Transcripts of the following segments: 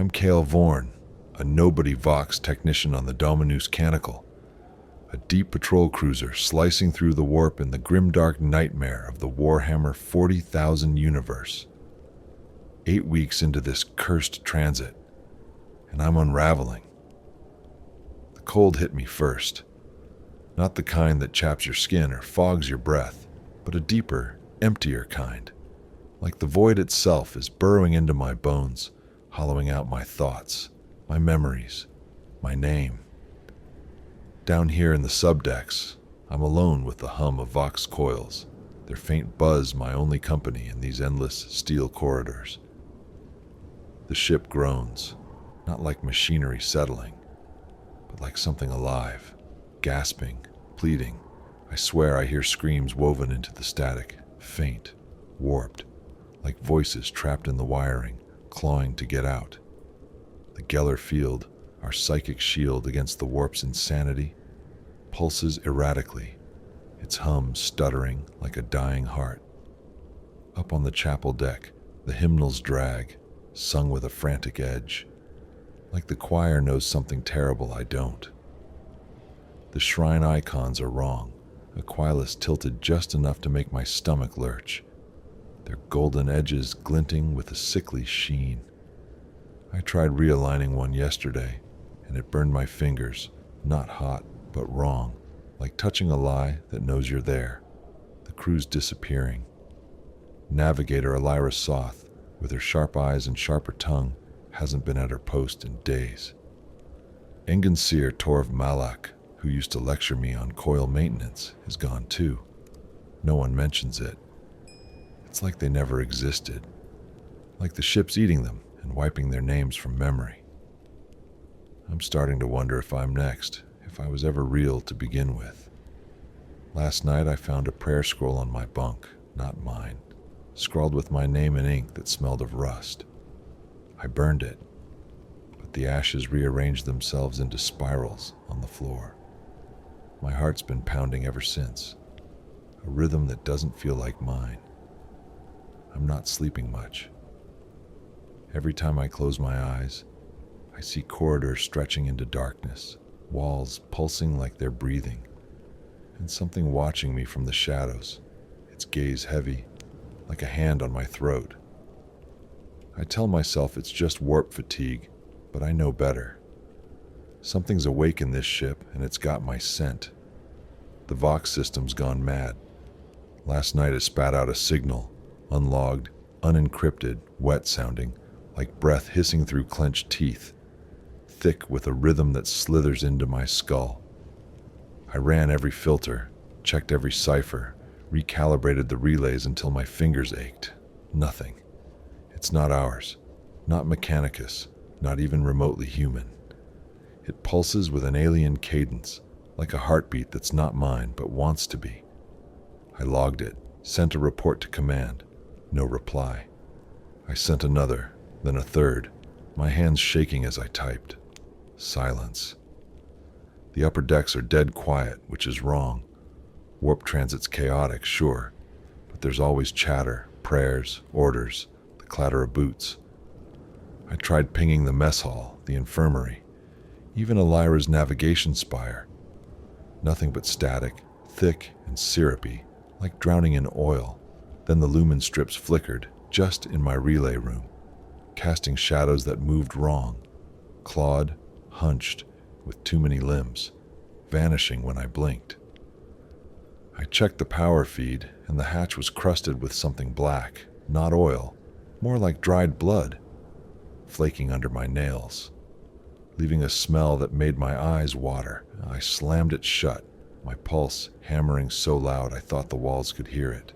I'm Cale Vorn, a nobody Vox technician on the Dominus Canonical, a deep patrol cruiser slicing through the warp in the grimdark nightmare of the Warhammer 40,000 universe. 8 weeks into this cursed transit, and I'm unraveling. The cold hit me first. Not the kind that chaps your skin or fogs your breath, but a deeper, emptier kind. Like the void itself is burrowing into my bones, hollowing out my thoughts, my memories, my name. Down here in the subdecks, I'm alone with the hum of Vox coils, their faint buzz my only company in these endless steel corridors. The ship groans, not like machinery settling, but like something alive, gasping, pleading. I swear I hear screams woven into the static, faint, warped, like voices trapped in the wiring, clawing to get out. The Geller field, our psychic shield against the warp's insanity, pulses erratically, its hum stuttering like a dying heart. Up on the chapel deck, the hymnals drag, sung with a frantic edge, like the choir knows something terrible I don't. The shrine icons are wrong, Aquilas tilted just enough to make my stomach lurch, their golden edges glinting with a sickly sheen. I tried realigning one yesterday, and it burned my fingers, not hot, but wrong, like touching a lie that knows you're there. The crew's disappearing. Navigator Elira Soth, with her sharp eyes and sharper tongue, hasn't been at her post in days. Engenseer Torv Malak, who used to lecture me on coil maintenance, is gone too. No one mentions it. It's like they never existed, like the ship's eating them and wiping their names from memory. I'm starting to wonder if I'm next, if I was ever real to begin with. Last night I found a prayer scroll on my bunk, not mine, scrawled with my name in ink that smelled of rust. I burned it, but the ashes rearranged themselves into spirals on the floor. My heart's been pounding ever since, a rhythm that doesn't feel like mine. I'm not sleeping much. Every time I close my eyes, I see corridors stretching into darkness, walls pulsing like they're breathing, and something watching me from the shadows, its gaze heavy, like a hand on my throat. I tell myself it's just warp fatigue, but I know better. Something's awake in this ship, and it's got my scent. The Vox system's gone mad. Last night it spat out a signal, unlogged, unencrypted, wet-sounding, like breath hissing through clenched teeth, thick with a rhythm that slithers into my skull. I ran every filter, checked every cipher, recalibrated the relays until my fingers ached. Nothing. It's not ours, not Mechanicus, not even remotely human. It pulses with an alien cadence, like a heartbeat that's not mine but wants to be. I logged it, sent a report to command. No reply. I sent another, then a third, my hands shaking as I typed. Silence. The upper decks are dead quiet, which is wrong. Warp transit's chaotic, sure, but there's always chatter, prayers, orders, the clatter of boots. I tried pinging the mess hall, the infirmary, even Elira's navigation spire. Nothing but static, thick and syrupy, like drowning in oil. Then the lumen strips flickered, just in my relay room, casting shadows that moved wrong, clawed, hunched, with too many limbs, vanishing when I blinked. I checked the power feed, and the hatch was crusted with something black, not oil, more like dried blood, flaking under my nails, leaving a smell that made my eyes water. I slammed it shut, my pulse hammering so loud I thought the walls could hear it.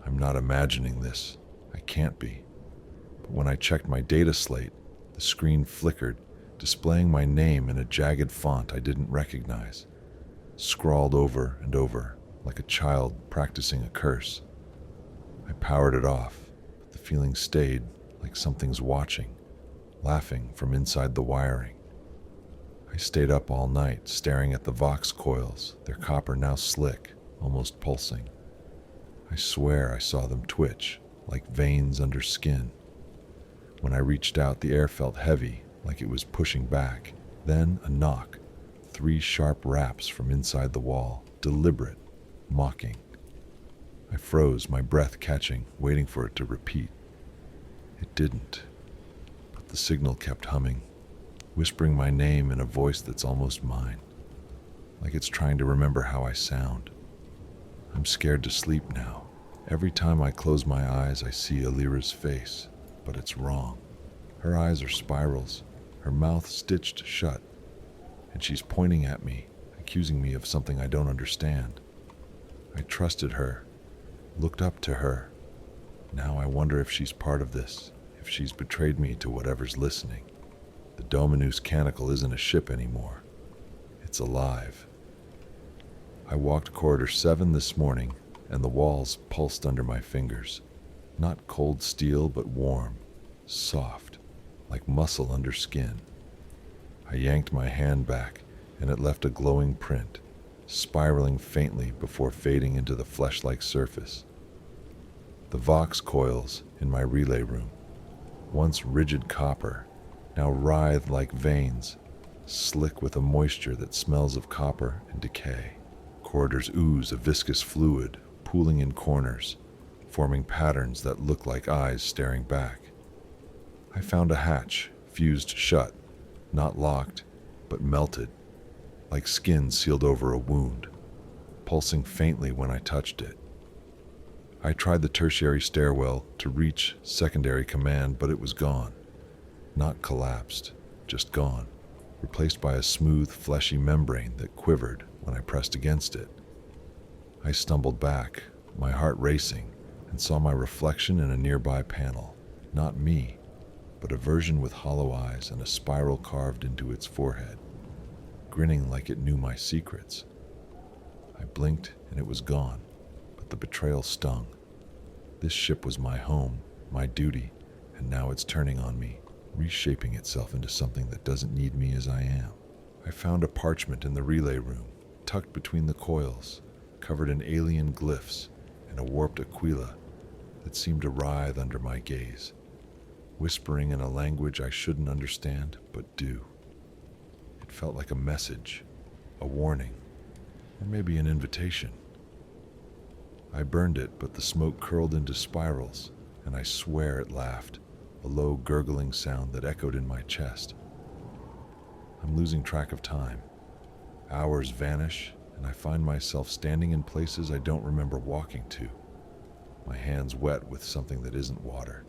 I'm not imagining this. I can't be. But when I checked my data slate, the screen flickered, displaying my name in a jagged font I didn't recognize, scrawled over and over like a child practicing a curse. I powered it off, but the feeling stayed, like something's watching, laughing from inside the wiring. I stayed up all night, staring at the Vox coils, their copper now slick, almost pulsing. I swear I saw them twitch, like veins under skin. When I reached out, the air felt heavy, like it was pushing back. Then a knock, 3 sharp raps from inside the wall, deliberate, mocking. I froze, my breath catching, waiting for it to repeat. It didn't, but the signal kept humming, whispering my name in a voice that's almost mine, like it's trying to remember how I sound. I'm scared to sleep now. Every time I close my eyes, I see Alira's face, but it's wrong. Her eyes are spirals, her mouth stitched shut, and she's pointing at me, accusing me of something I don't understand. I trusted her, looked up to her. Now I wonder if she's part of this, if she's betrayed me to whatever's listening. The Dominus Canonical isn't a ship anymore. It's alive. I walked corridor 7 this morning, and the walls pulsed under my fingers. Not cold steel, but warm, soft, like muscle under skin. I yanked my hand back, and it left a glowing print, spiraling faintly before fading into the flesh-like surface. The Vox coils in my relay room, once rigid copper, now writhe like veins, slick with a moisture that smells of copper and decay. Corridors ooze a viscous fluid, pooling in corners, forming patterns that look like eyes staring back. I found a hatch, fused shut, not locked, but melted, like skin sealed over a wound, pulsing faintly when I touched it. I tried the tertiary stairwell to reach secondary command, but it was gone. Not collapsed, just gone, replaced by a smooth, fleshy membrane that quivered when I pressed against it. I stumbled back, my heart racing, and saw my reflection in a nearby panel. Not me, but a version with hollow eyes and a spiral carved into its forehead, grinning like it knew my secrets. I blinked and it was gone, but the betrayal stung. This ship was my home, my duty, and now it's turning on me, reshaping itself into something that doesn't need me as I am. I found a parchment in the relay room, tucked between the coils, covered in alien glyphs and a warped aquila that seemed to writhe under my gaze, whispering in a language I shouldn't understand, but do. It felt like a message, a warning, or maybe an invitation. I burned it, but the smoke curled into spirals, and I swear it laughed, a low gurgling sound that echoed in my chest. I'm losing track of time. Hours vanish, and I find myself standing in places I don't remember walking to, my hands wet with something that isn't water.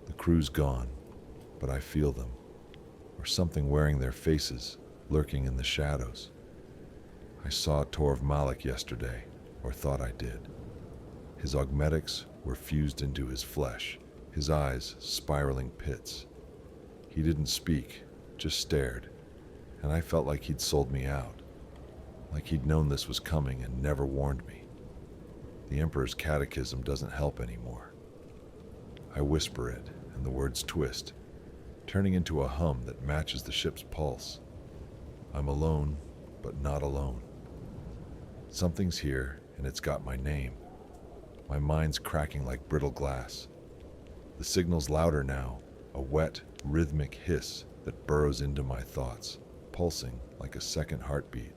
The crew's gone, but I feel them, or something wearing their faces, lurking in the shadows. I saw Torv Malik yesterday, or thought I did. His augmetics were fused into his flesh, his eyes spiraling pits. He didn't speak, just stared, and I felt like he'd sold me out, like he'd known this was coming and never warned me. The Emperor's catechism doesn't help anymore. I whisper it, and the words twist, turning into a hum that matches the ship's pulse. I'm alone, but not alone. Something's here, and it's got my name. My mind's cracking like brittle glass. The signal's louder now, a wet, rhythmic hiss that burrows into my thoughts, pulsing like a second heartbeat.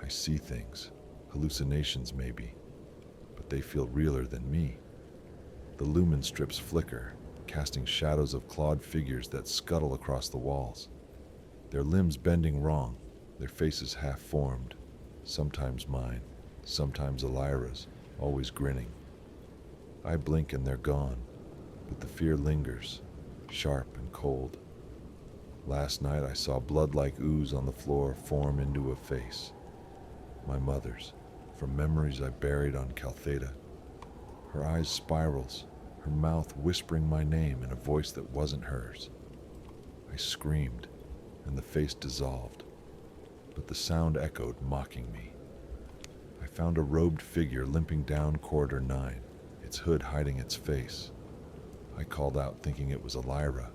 I see things, hallucinations maybe, but they feel realer than me. The lumen strips flicker, casting shadows of clawed figures that scuttle across the walls. Their limbs bending wrong, their faces half-formed, sometimes mine, sometimes Alira's, always grinning. I blink and they're gone, but the fear lingers, sharp and cold. Last night I saw blood like ooze on the floor form into a face. My mother's, from memories I buried on Caltheta. Her eyes spirals, her mouth whispering my name in a voice that wasn't hers. I screamed, and the face dissolved, but the sound echoed, mocking me. I found a robed figure limping down corridor 9, its hood hiding its face. I called out thinking it was Alira,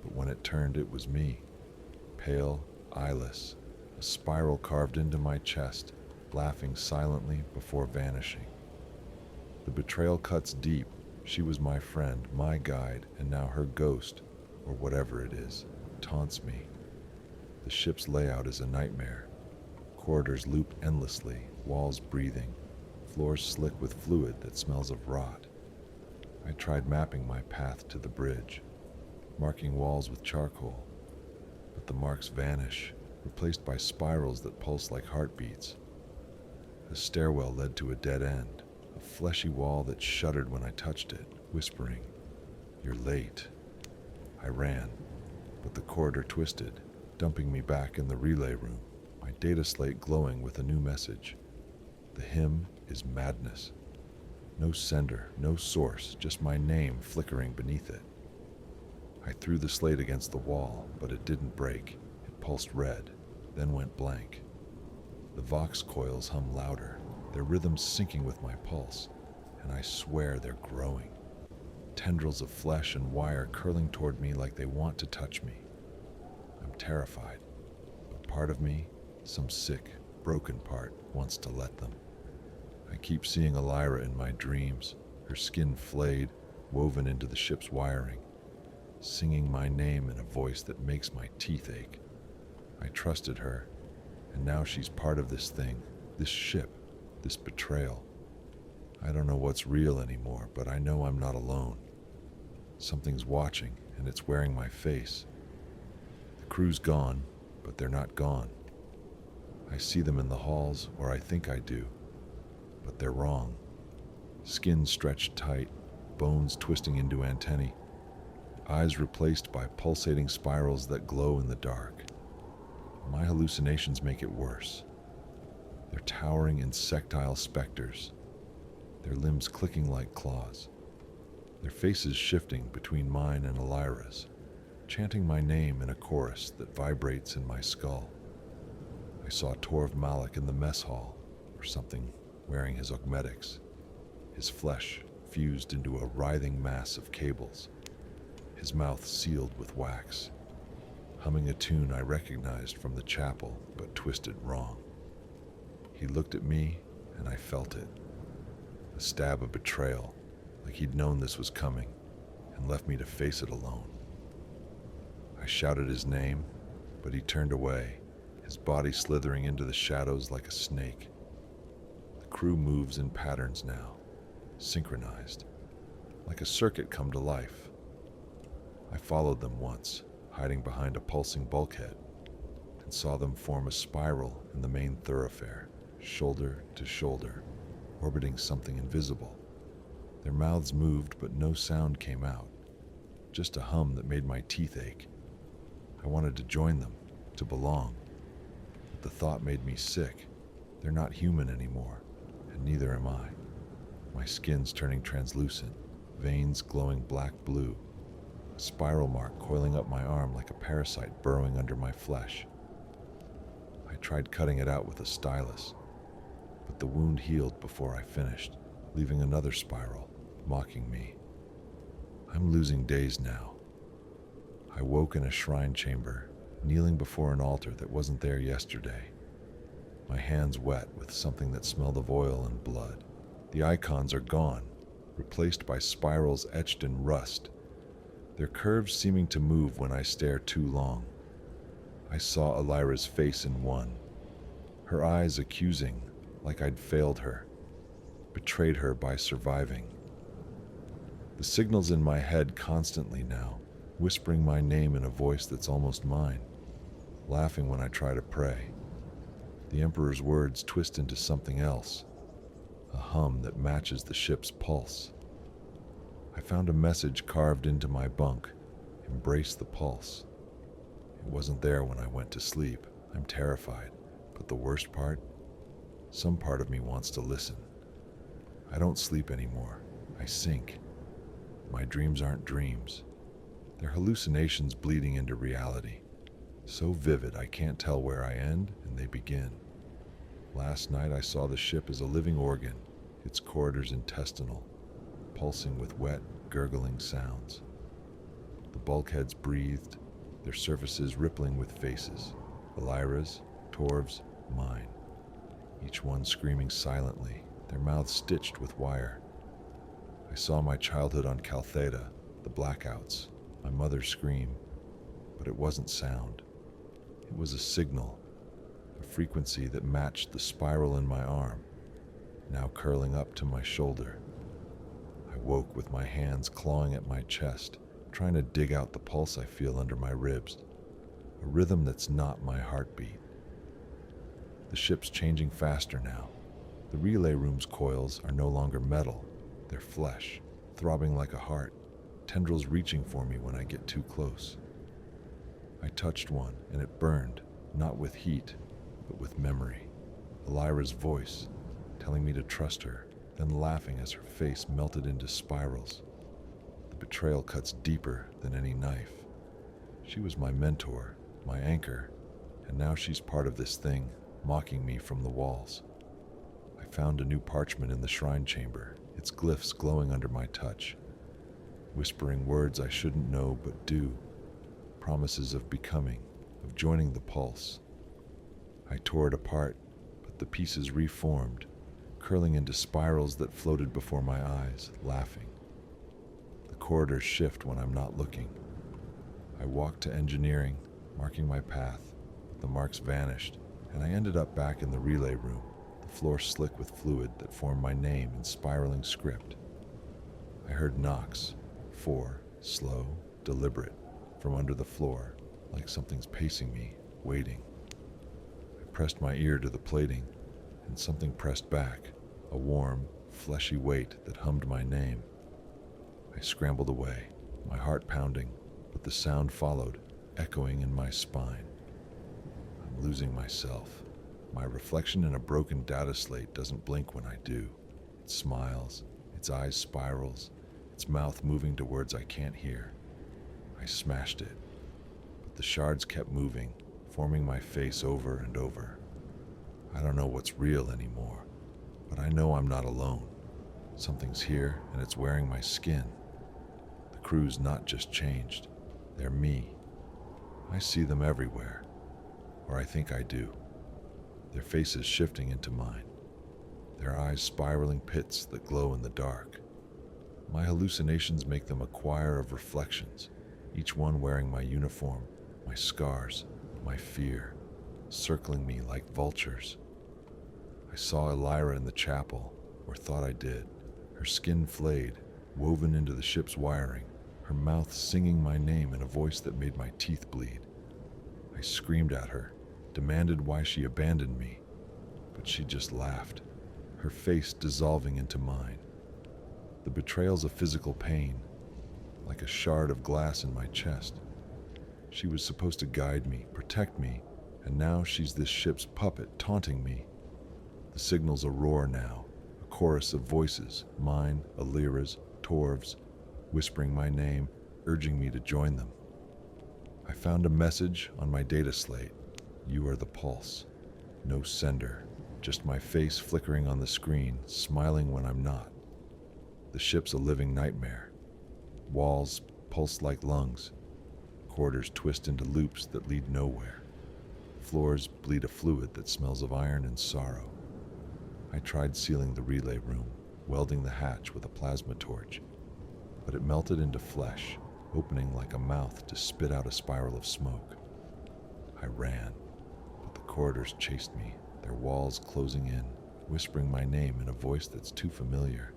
but when it turned it was me, pale, eyeless, a spiral carved into my chest, laughing silently before vanishing. The betrayal cuts deep, She was my friend, my guide, and now her ghost, or whatever it is, taunts me. The ship's layout is a nightmare. Corridors loop endlessly, walls breathing, floors slick with fluid that smells of rot. I tried mapping my path to the bridge, marking walls with charcoal, but the marks vanish, replaced by spirals that pulse like heartbeats. The stairwell led to a dead end, a fleshy wall that shuddered when I touched it, whispering, "You're late." I ran, but the corridor twisted, dumping me back in the relay room, my data slate glowing with a new message. The hymn is madness. No sender, no source, just my name flickering beneath it. I threw the slate against the wall, but it didn't break. It pulsed red, then went blank. The vox coils hum louder, their rhythms syncing with my pulse, and I swear they're growing. Tendrils of flesh and wire curling toward me like they want to touch me. I'm terrified, but part of me, some sick, broken part, wants to let them. I keep seeing Elira in my dreams, her skin flayed, woven into the ship's wiring, singing my name in a voice that makes my teeth ache. I trusted her, and now she's part of this thing, this ship, this betrayal. I don't know what's real anymore, but I know I'm not alone. Something's watching, and it's wearing my face. The crew's gone, but they're not gone. I see them in the halls, or I think I do, but they're wrong. Skin stretched tight, bones twisting into antennae, eyes replaced by pulsating spirals that glow in the dark. My hallucinations make it worse. They're towering insectile specters, their limbs clicking like claws, their faces shifting between mine and Elira's, chanting my name in a chorus that vibrates in my skull. I saw Torv Malik in the mess hall, or something, wearing his augmetics, his flesh fused into a writhing mass of cables, his mouth sealed with wax, humming a tune I recognized from the chapel but twisted wrong. He looked at me, and I felt it. A stab of betrayal, like he'd known this was coming, and left me to face it alone. I shouted his name, but he turned away, his body slithering into the shadows like a snake. The crew moves in patterns now, synchronized, like a circuit come to life. I followed them once, hiding behind a pulsing bulkhead, and saw them form a spiral in the main thoroughfare, shoulder to shoulder, orbiting something invisible. Their mouths moved, but no sound came out, just a hum that made my teeth ache. I wanted to join them, to belong, but the thought made me sick. They're not human anymore, and neither am I. My skin's turning translucent, veins glowing black-blue, a spiral mark coiling up my arm like a parasite burrowing under my flesh. I tried cutting it out with a stylus, but the wound healed before I finished, leaving another spiral, mocking me. I'm losing days now. I woke in a shrine chamber, kneeling before an altar that wasn't there yesterday. My hands wet with something that smelled of oil and blood. The icons are gone, replaced by spirals etched in rust, their curves seeming to move when I stare too long. I saw Elira's face in one, her eyes accusing, like I'd failed her, betrayed her by surviving. The signals in my head constantly now, whispering my name in a voice that's almost mine, laughing when I try to pray. The Emperor's words twist into something else, a hum that matches the ship's pulse. I found a message carved into my bunk, embrace the pulse. It wasn't there when I went to sleep. I'm terrified, but the worst part? Some part of me wants to listen. I don't sleep anymore. I sink. My dreams aren't dreams. They're hallucinations bleeding into reality, so vivid I can't tell where I end and they begin. Last night I saw the ship as a living organ, its corridors intestinal, pulsing with wet, gurgling sounds. The bulkheads breathed, their surfaces rippling with faces, Elira's, Torv's, mine, each one screaming silently, their mouths stitched with wire. I saw my childhood on Caltheta, the blackouts, my mother's scream, but it wasn't sound. It was a signal, a frequency that matched the spiral in my arm, now curling up to my shoulder. I woke with my hands clawing at my chest, trying to dig out the pulse I feel under my ribs, a rhythm that's not my heartbeat. The ship's changing faster now. The relay room's coils are no longer metal, they're flesh, throbbing like a heart, tendrils reaching for me when I get too close. I touched one, and it burned, not with heat, but with memory. Elira's voice, telling me to trust her, then laughing as her face melted into spirals. The betrayal cuts deeper than any knife. She was my mentor, my anchor, and now she's part of this thing, mocking me from the walls. I found a new parchment in the shrine chamber, its glyphs glowing under my touch, whispering words I shouldn't know but do, promises of becoming, of joining the pulse. I tore it apart, but the pieces reformed, curling into spirals that floated before my eyes, laughing. The corridors shift when I'm not looking. I walked to engineering, marking my path, but the marks vanished, and I ended up back in the relay room, the floor slick with fluid that formed my name in spiraling script. I heard knocks, 4, slow, deliberate, from under the floor, like something's pacing me, waiting. I pressed my ear to the plating, and something pressed back, a warm, fleshy weight that hummed my name. I scrambled away, my heart pounding, but the sound followed, echoing in my spine. I'm losing myself. My reflection in a broken data slate doesn't blink when I do. It smiles, its eyes spirals, its mouth moving to words I can't hear. I smashed it, but the shards kept moving, forming my face over and over. I don't know what's real anymore, but I know I'm not alone. Something's here, and it's wearing my skin. The crew's not just changed, they're me. I see them everywhere, or I think I do. Their faces shifting into mine, their eyes spiraling pits that glow in the dark. My hallucinations make them a choir of reflections, each one wearing my uniform, my scars, my fear, circling me like vultures. I saw Elira in the chapel, or thought I did, her skin flayed, woven into the ship's wiring, her mouth singing my name in a voice that made my teeth bleed. I screamed at her, demanded why she abandoned me, but she just laughed, her face dissolving into mine. The betrayal's a physical pain, like a shard of glass in my chest. She was supposed to guide me, protect me, and now she's this ship's puppet taunting me. The signal's a roar now, a chorus of voices, mine, Elira's, Torv's, whispering my name, urging me to join them. I found a message on my data slate. You are the pulse. No sender, just my face flickering on the screen, smiling when I'm not. The ship's a living nightmare. Walls pulse like lungs. Corridors twist into loops that lead nowhere. Floors bleed a fluid that smells of iron and sorrow. I tried sealing the relay room, welding the hatch with a plasma torch, but it melted into flesh, opening like a mouth to spit out a spiral of smoke. I ran, but the corridors chased me, their walls closing in, whispering my name in a voice that's too familiar.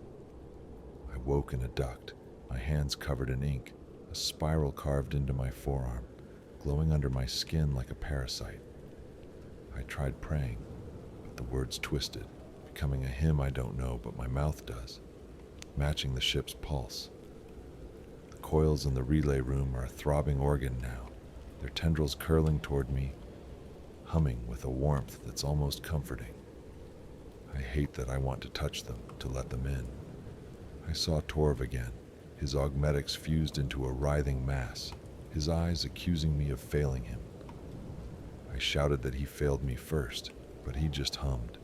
I woke in a duct, my hands covered in ink, a spiral carved into my forearm, glowing under my skin like a parasite. I tried praying, but the words twisted, becoming a hymn I don't know, but my mouth does, matching the ship's pulse. The coils in the relay room are a throbbing organ now, their tendrils curling toward me, humming with a warmth that's almost comforting. I hate that I want to touch them, to let them in. I saw Torv again, his augmetics fused into a writhing mass, his eyes accusing me of failing him. I shouted that he failed me first, but he just hummed,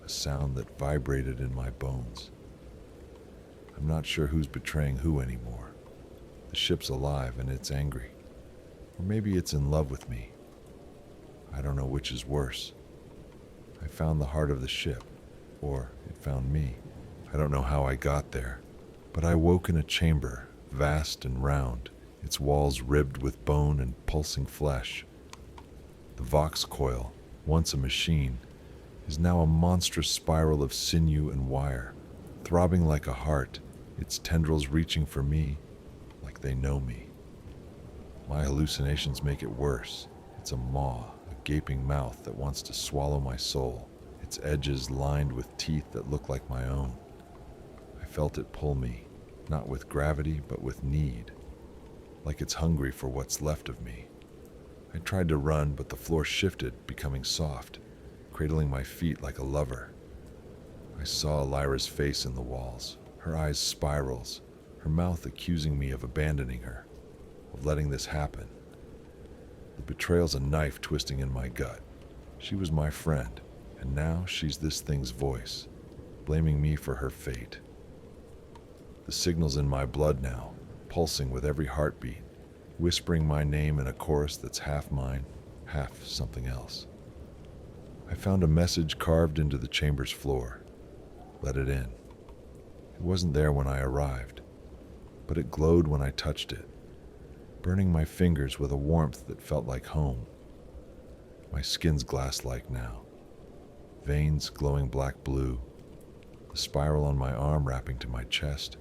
a sound that vibrated in my bones. I'm not sure who's betraying who anymore. The ship's alive and it's angry. Or maybe it's in love with me. I don't know which is worse. I found the heart of the ship, or it found me. I don't know how I got there, But I woke in a chamber, vast and round, its walls ribbed with bone and pulsing flesh. The Vox coil, once a machine, is now a monstrous spiral of sinew and wire, throbbing like a heart, its tendrils reaching for me like they know me. My hallucinations make it worse. It's a maw, a gaping mouth that wants to swallow my soul, its edges lined with teeth that look like my own. I felt it pull me, not with gravity, but with need, like it's hungry for what's left of me. I tried to run, but the floor shifted, becoming soft, cradling my feet like a lover. I saw Lyra's face in the walls, her eyes spirals, her mouth accusing me of abandoning her, of letting this happen. The betrayal's a knife twisting in my gut. She was my friend, and now she's this thing's voice, blaming me for her fate. The signal's in my blood now, pulsing with every heartbeat, whispering my name in a chorus that's half mine, half something else. I found a message carved into the chamber's floor. Let it in. It wasn't there when I arrived, but it glowed when I touched it, burning my fingers with a warmth that felt like home. My skin's glass-like now, veins glowing black-blue, the spiral on my arm wrapping to my chest,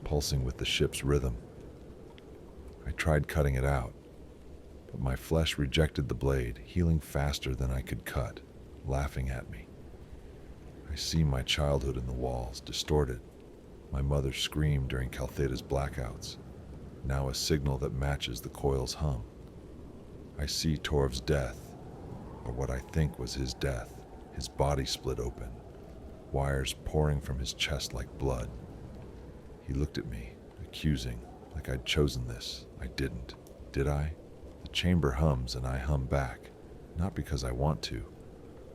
pulsing with the ship's rhythm. I tried cutting it out, but my flesh rejected the blade, healing faster than I could cut, laughing at me. I see my childhood in the walls, distorted. My mother's scream during Caltheta's blackouts, now a signal that matches the coil's hum. I see Torv's death, or what I think was his death, his body split open, wires pouring from his chest like blood. He looked at me, accusing, like I'd chosen this. I didn't. Did I? The chamber hums and I hum back, not because I want to,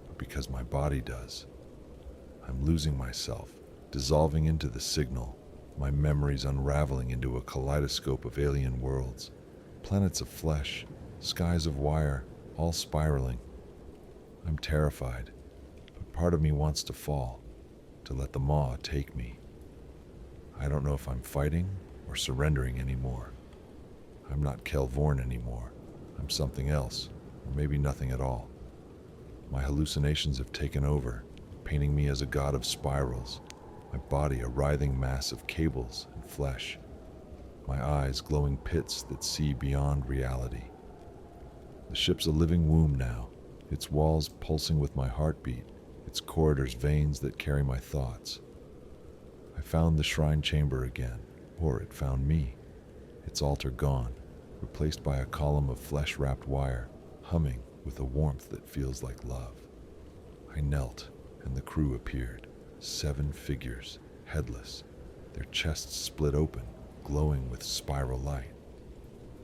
but because my body does. I'm losing myself, dissolving into the signal, my memories unraveling into a kaleidoscope of alien worlds, planets of flesh, skies of wire, all spiraling. I'm terrified, but part of me wants to fall, to let the maw take me. I don't know if I'm fighting or surrendering anymore. I'm not Kelvorn anymore. I'm something else, or maybe nothing at all. My hallucinations have taken over, painting me as a god of spirals, my body a writhing mass of cables and flesh, my eyes glowing pits that see beyond reality. The ship's a living womb now, its walls pulsing with my heartbeat, its corridors veins that carry my thoughts. I found the shrine chamber again, or it found me, its altar gone, replaced by a column of flesh-wrapped wire, humming with a warmth that feels like love. I knelt, and the crew appeared, 7 figures, headless, their chests split open, glowing with spiral light.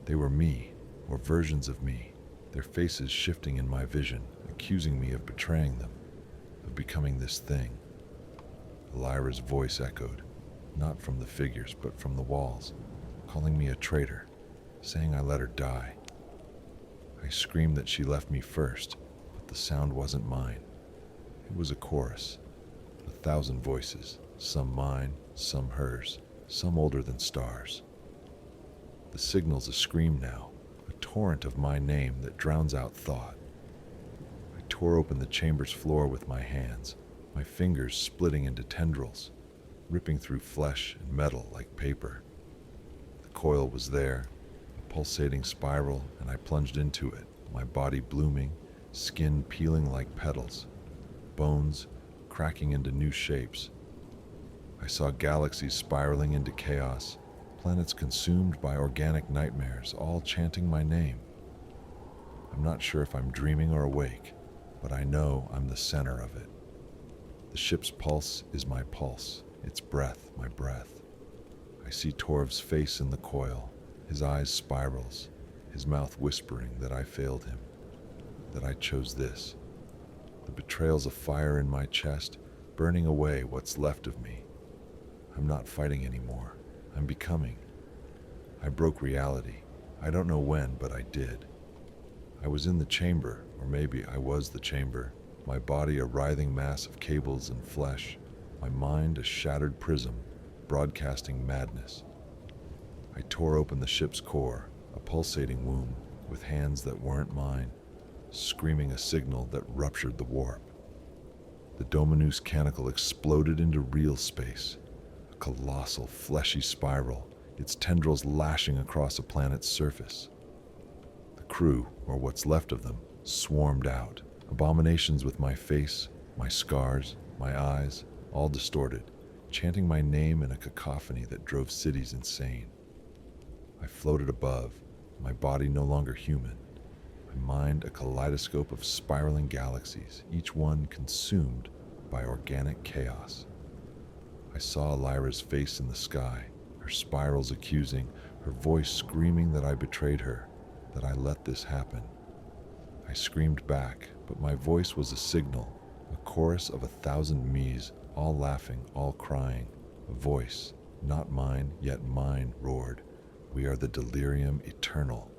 They were me, or versions of me, their faces shifting in my vision, accusing me of betraying them, of becoming this thing. Lyra's voice echoed, not from the figures, but from the walls, calling me a traitor, saying I let her die. I screamed that she left me first, but the sound wasn't mine. It was a chorus, 1,000 voices, some mine, some hers, some older than stars. The signal's a scream now, a torrent of my name that drowns out thought. I tore open the chamber's floor with my hands, my fingers splitting into tendrils, ripping through flesh and metal like paper. The coil was there, a pulsating spiral, and I plunged into it, my body blooming, skin peeling like petals, bones cracking into new shapes. I saw galaxies spiraling into chaos, planets consumed by organic nightmares, all chanting my name. I'm not sure if I'm dreaming or awake, but I know I'm the center of it. The ship's pulse is my pulse, its breath my breath. I see Torv's face in the coil, his eyes spirals, his mouth whispering that I failed him, that I chose this. The betrayal's a fire in my chest, burning away what's left of me. I'm not fighting anymore. I'm becoming. I broke reality. I don't know when, but I did. I was in the chamber, or maybe I was the chamber, my body a writhing mass of cables and flesh, my mind a shattered prism, broadcasting madness. I tore open the ship's core, a pulsating womb, with hands that weren't mine, screaming a signal that ruptured the warp. The Dominus Canonical exploded into real space, a colossal, fleshy spiral, its tendrils lashing across a planet's surface. The crew, or what's left of them, swarmed out, abominations with my face, my scars, my eyes, all distorted, chanting my name in a cacophony that drove cities insane. I floated above, my body no longer human, my mind a kaleidoscope of spiraling galaxies, each one consumed by organic chaos. I saw Lyra's face in the sky, her spirals accusing, her voice screaming that I betrayed her, that I let this happen. I screamed back, but my voice was a signal, a chorus of 1,000 me's, all laughing, all crying. A voice, not mine, yet mine, roared, "We are the delirium eternal."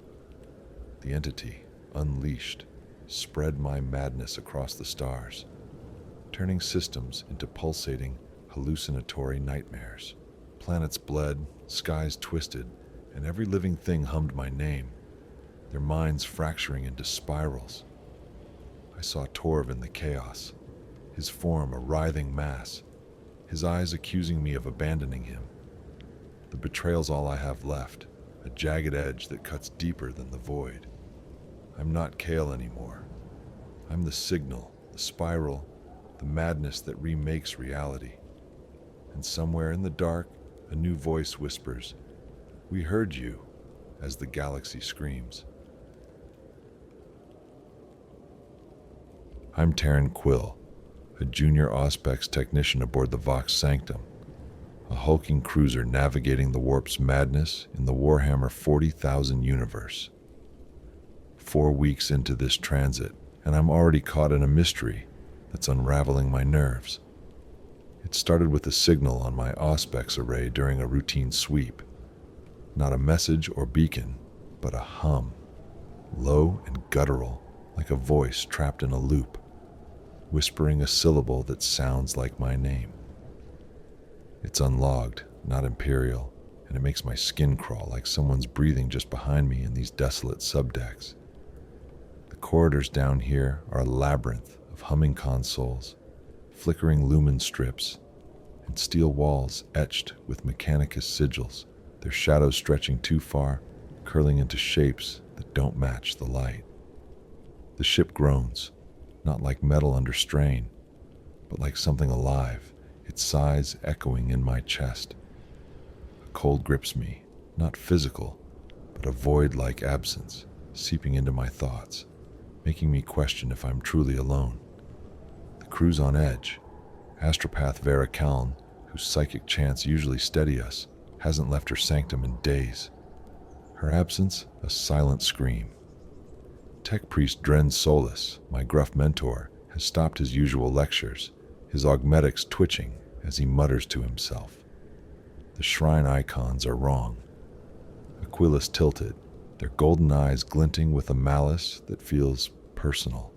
The entity, unleashed, spread my madness across the stars, turning systems into pulsating, hallucinatory nightmares. Planets bled, skies twisted, and every living thing hummed my name, their minds fracturing into spirals. I saw Torv in the chaos, his form a writhing mass, his eyes accusing me of abandoning him. The betrayal's all I have left, a jagged edge that cuts deeper than the void. I'm not Kale anymore. I'm the signal, the spiral, the madness that remakes reality. And somewhere in the dark, a new voice whispers, "We heard you," as the galaxy screams. I'm Taryn Quill, a junior Auspex technician aboard the Vox Sanctum, a hulking cruiser navigating the warp's madness in the Warhammer 40,000 universe. 4 weeks into this transit, and I'm already caught in a mystery that's unraveling my nerves. It started with a signal on my Auspex array during a routine sweep. Not a message or beacon, but a hum, low and guttural, like a voice trapped in a loop, whispering a syllable that sounds like my name. It's unlogged, not Imperial, and it makes my skin crawl like someone's breathing just behind me in these desolate subdecks. The corridors down here are a labyrinth of humming consoles, flickering lumen strips, and steel walls etched with Mechanicus sigils, their shadows stretching too far, curling into shapes that don't match the light. The ship groans, not like metal under strain, but like something alive, its sighs echoing in my chest. A cold grips me, not physical, but a void-like absence, seeping into my thoughts, making me question if I'm truly alone. The crew's on edge. Astropath Vera Kaln, whose psychic chants usually steady us, hasn't left her sanctum in days. Her absence, a silent scream. Tech Priest Dren Solus, my gruff mentor, has stopped his usual lectures, his augmetics twitching as he mutters to himself. The shrine icons are wrong. Aquila's tilted, their golden eyes glinting with a malice that feels personal.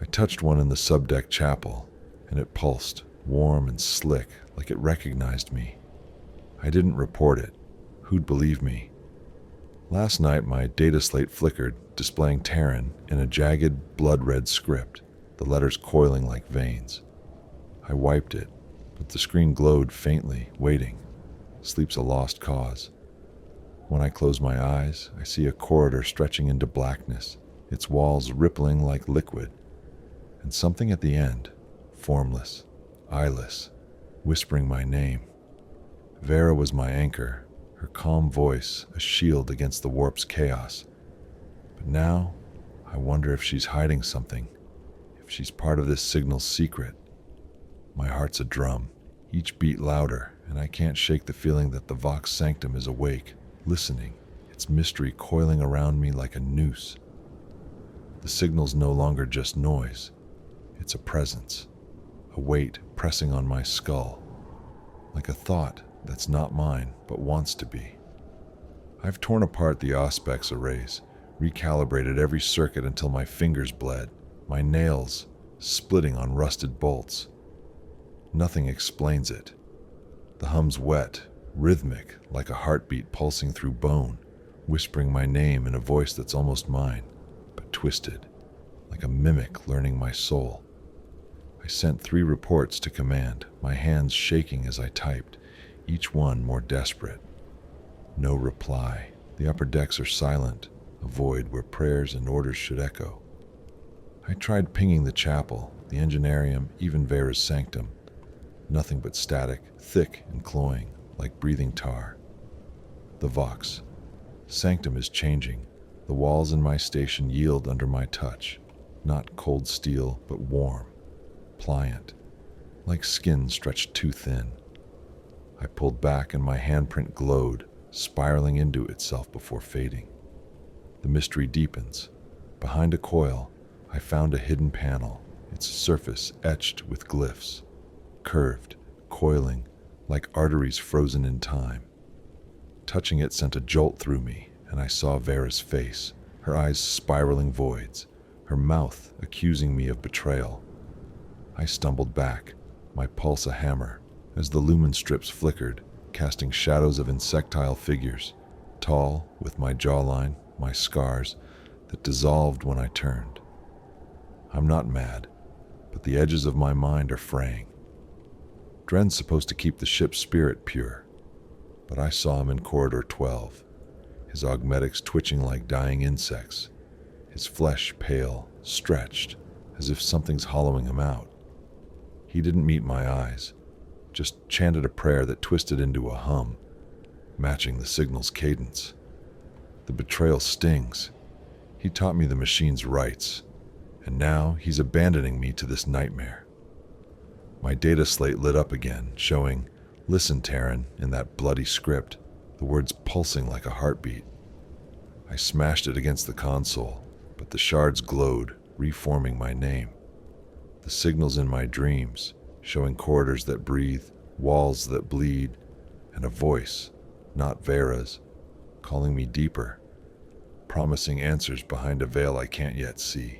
I touched one in the subdeck chapel, and it pulsed, warm and slick, like it recognized me. I didn't report it. Who'd believe me? Last night, my data slate flickered, displaying Terran in a jagged, blood-red script, the letters coiling like veins. I wiped it, but the screen glowed faintly, waiting. Sleep's a lost cause. When I close my eyes, I see a corridor stretching into blackness, its walls rippling like liquid, and something at the end, formless, eyeless, whispering my name. Vera was my anchor, her calm voice a shield against the warp's chaos. But now, I wonder if she's hiding something, if she's part of this signal's secret. My heart's a drum, each beat louder, and I can't shake the feeling that the Vox Sanctum is awake, listening, its mystery coiling around me like a noose. The signal's no longer just noise. It's a presence, a weight pressing on my skull, like a thought that's not mine but wants to be. I've torn apart the Auspex arrays, recalibrated every circuit until my fingers bled, my nails splitting on rusted bolts. Nothing explains it. The hum's wet, rhythmic, like a heartbeat pulsing through bone, whispering my name in a voice that's almost mine, but twisted, like a mimic learning my soul. I sent 3 reports to command, my hands shaking as I typed, each one more desperate. No reply. The upper decks are silent, a void where prayers and orders should echo. I tried pinging the chapel, the engineerium, even Vera's sanctum. Nothing but static, thick and cloying, like breathing tar. The Vox. Sanctum is changing. The walls in my station yield under my touch. Not cold steel, but warm, pliant, like skin stretched too thin. I pulled back and my handprint glowed, spiraling into itself before fading. The mystery deepens. Behind a coil, I found a hidden panel, its surface etched with glyphs, curved, coiling, like arteries frozen in time. Touching it sent a jolt through me, and I saw Vera's face, her eyes spiraling voids, her mouth accusing me of betrayal. I stumbled back, my pulse a hammer, as the lumen strips flickered, casting shadows of insectile figures, tall, with my jawline, my scars, that dissolved when I turned. I'm not mad, but the edges of my mind are fraying. Dren's supposed to keep the ship's spirit pure, but I saw him in Corridor 12, his augmetics twitching like dying insects, his flesh pale, stretched, as if something's hollowing him out. He didn't meet my eyes, just chanted a prayer that twisted into a hum, matching the signal's cadence. The betrayal stings. He taught me the machine's rights, and now he's abandoning me to this nightmare. My data slate lit up again, showing, "Listen, Terran," in that bloody script, the words pulsing like a heartbeat. I smashed it against the console, but the shards glowed, reforming my name. The signals in my dreams, showing corridors that breathe, walls that bleed, and a voice, not Vera's, calling me deeper, promising answers behind a veil I can't yet see.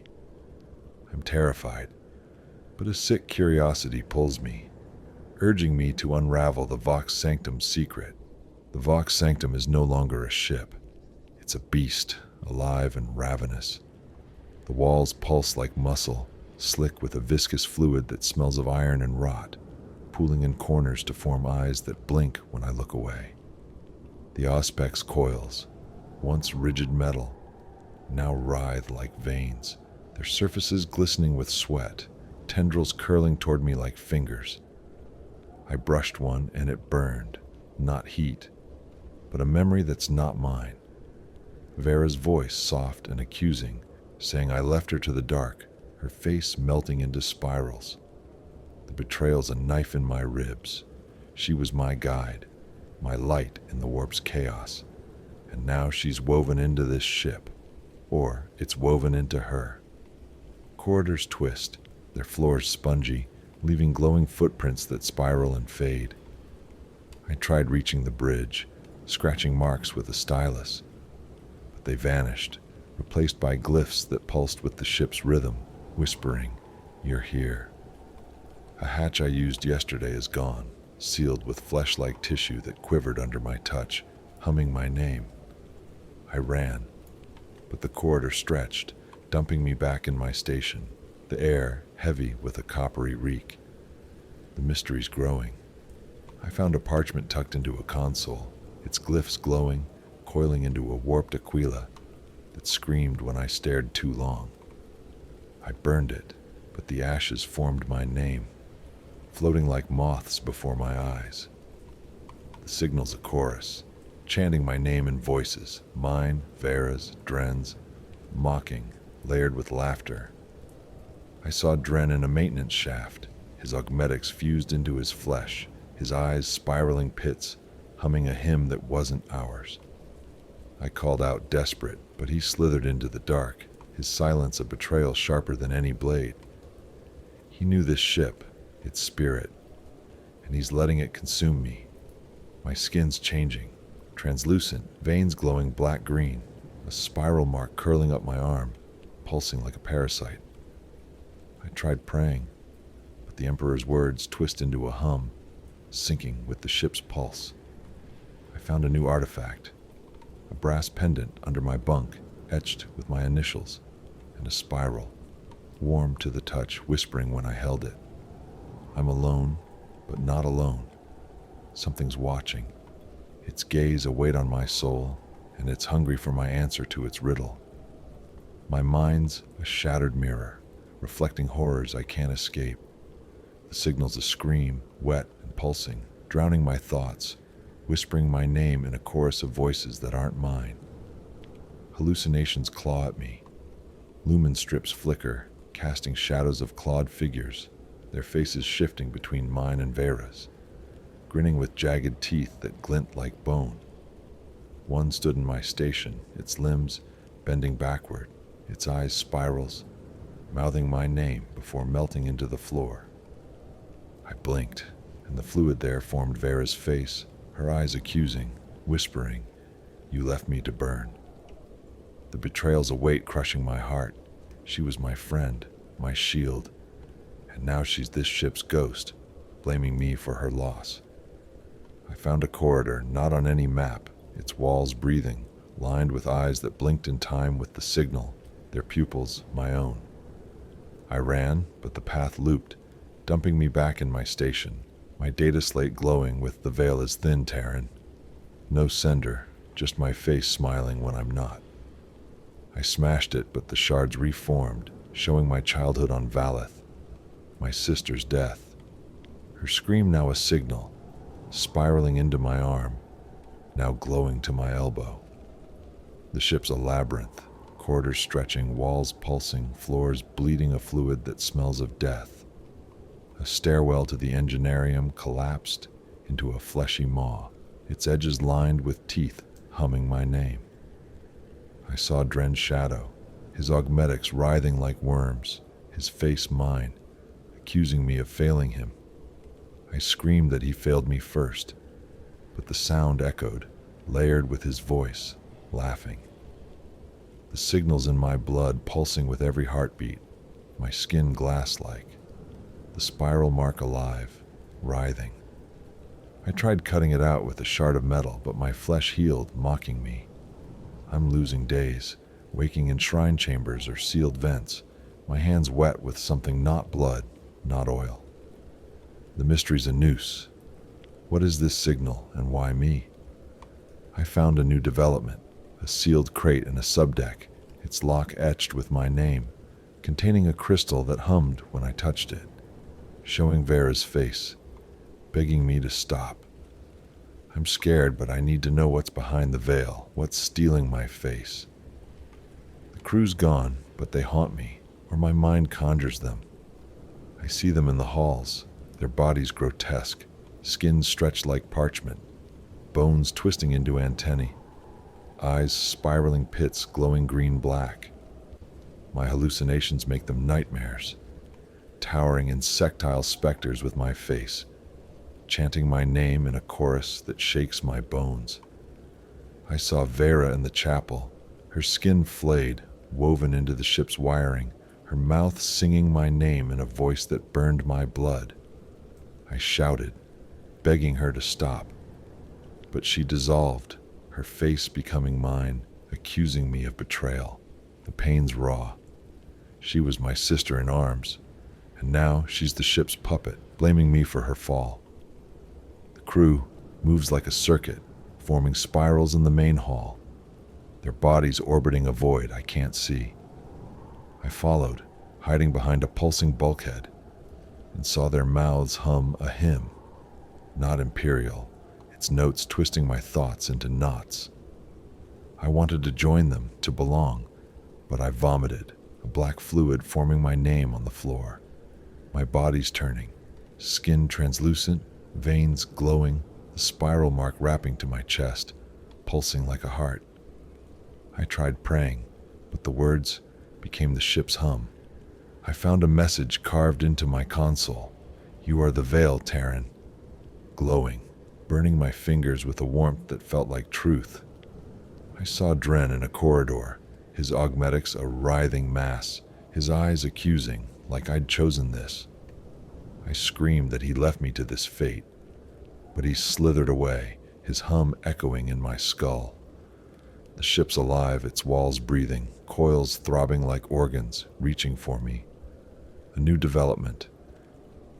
I'm terrified, but a sick curiosity pulls me, urging me to unravel the Vox Sanctum's secret. The Vox Sanctum is no longer a ship. It's a beast, alive and ravenous. The walls pulse like muscle, slick with a viscous fluid that smells of iron and rot, pooling in corners to form eyes that blink when I look away. The auspex coils, once rigid metal, now writhe like veins, their surfaces glistening with sweat, tendrils curling toward me like fingers. I brushed one and it burned, not heat, but a memory that's not mine. Vera's voice, soft and accusing, saying I left her to the dark, her face melting into spirals. The betrayal's a knife in my ribs. She was my guide, my light in the warp's chaos, and now she's woven into this ship, or it's woven into her. Corridors twist, their floors spongy, leaving glowing footprints that spiral and fade. I tried reaching the bridge, scratching marks with a stylus, but they vanished, replaced by glyphs that pulsed with the ship's rhythm, whispering, "You're here." A hatch I used yesterday is gone, sealed with flesh-like tissue that quivered under my touch, humming my name. I ran, but the corridor stretched, dumping me back in my station, the air heavy with a coppery reek. The mystery's growing. I found a parchment tucked into a console, its glyphs glowing, coiling into a warped aquila that screamed when I stared too long. I burned it, but the ashes formed my name, floating like moths before my eyes. The signal's a chorus, chanting my name in voices, mine, Vera's, Dren's, mocking, layered with laughter. I saw Dren in a maintenance shaft, his augmetics fused into his flesh, his eyes spiraling pits, humming a hymn that wasn't ours. I called out desperate, but he slithered into the dark, his silence a betrayal sharper than any blade. He knew this ship, its spirit, and he's letting it consume me. My skin's changing, translucent, veins glowing black-green, a spiral mark curling up my arm, pulsing like a parasite. I tried praying, but the Emperor's words twist into a hum, syncing with the ship's pulse. I found a new artifact, a brass pendant under my bunk, etched with my initials, and a spiral, warm to the touch, whispering when I held it. I'm alone, but not alone. Something's watching. Its gaze a weight on my soul, and it's hungry for my answer to its riddle. My mind's a shattered mirror, reflecting horrors I can't escape. The signal's a scream, wet and pulsing, drowning my thoughts, whispering my name in a chorus of voices that aren't mine. Hallucinations claw at me. Lumen strips flicker, casting shadows of clawed figures, their faces shifting between mine and Vera's, grinning with jagged teeth that glint like bone. One stood in my station, its limbs bending backward, its eyes spirals, mouthing my name before melting into the floor. I blinked, and the fluid there formed Vera's face, her eyes accusing, whispering, "You left me to burn." The betrayal's a weight crushing my heart. She was my friend, my shield, and now she's this ship's ghost, blaming me for her loss. I found a corridor, not on any map, its walls breathing, lined with eyes that blinked in time with the signal, their pupils my own. I ran, but the path looped, dumping me back in my station, my data slate glowing with "The veil is thin, Terran." No sender, just my face smiling when I'm not. I smashed it, but the shards reformed, showing my childhood on Valeth, my sister's death. Her scream now a signal, spiraling into my arm, now glowing to my elbow. The ship's a labyrinth, corridors stretching, walls pulsing, floors bleeding a fluid that smells of death. A stairwell to the engineerium collapsed into a fleshy maw, its edges lined with teeth humming my name. I saw Dren's shadow, his augmetics writhing like worms, his face mine, accusing me of failing him. I screamed that he failed me first, but the sound echoed, layered with his voice, laughing. The signals in my blood pulsing with every heartbeat, my skin glass-like, the spiral mark alive, writhing. I tried cutting it out with a shard of metal, but my flesh healed, mocking me. I'm losing days, waking in shrine chambers or sealed vents, my hands wet with something not blood, not oil. The mystery's a noose. What is this signal, and why me? I found a new development, a sealed crate in a subdeck, its lock etched with my name, containing a crystal that hummed when I touched it, showing Vera's face, begging me to stop. I'm scared, but I need to know what's behind the veil, what's stealing my face. The crew's gone, but they haunt me, or my mind conjures them. I see them in the halls, their bodies grotesque, skin stretched like parchment, bones twisting into antennae, eyes spiraling pits glowing green-black. My hallucinations make them nightmares, towering insectile specters with my face, chanting my name in a chorus that shakes my bones. I saw Vera in the chapel, her skin flayed, woven into the ship's wiring, her mouth singing my name in a voice that burned my blood. I shouted, begging her to stop, but she dissolved, her face becoming mine, accusing me of betrayal. The pain's raw. She was my sister in arms, and now she's the ship's puppet, blaming me for her fall. The crew moves like a circuit, forming spirals in the main hall, their bodies orbiting a void I can't see. I followed, hiding behind a pulsing bulkhead, and saw their mouths hum a hymn, not Imperial, its notes twisting my thoughts into knots. I wanted to join them, to belong, but I vomited, a black fluid forming my name on the floor. My body's turning, skin translucent, veins glowing, the spiral mark wrapping to my chest, pulsing like a heart. I tried praying, but the words became the ship's hum. I found a message carved into my console. "You are the veil, Terran." Glowing, burning my fingers with a warmth that felt like truth. I saw Dren in a corridor, his augmetics a writhing mass, his eyes accusing, like I'd chosen this. I screamed that he left me to this fate, but he slithered away, his hum echoing in my skull. The ship's alive, its walls breathing, coils throbbing like organs, reaching for me. A new development.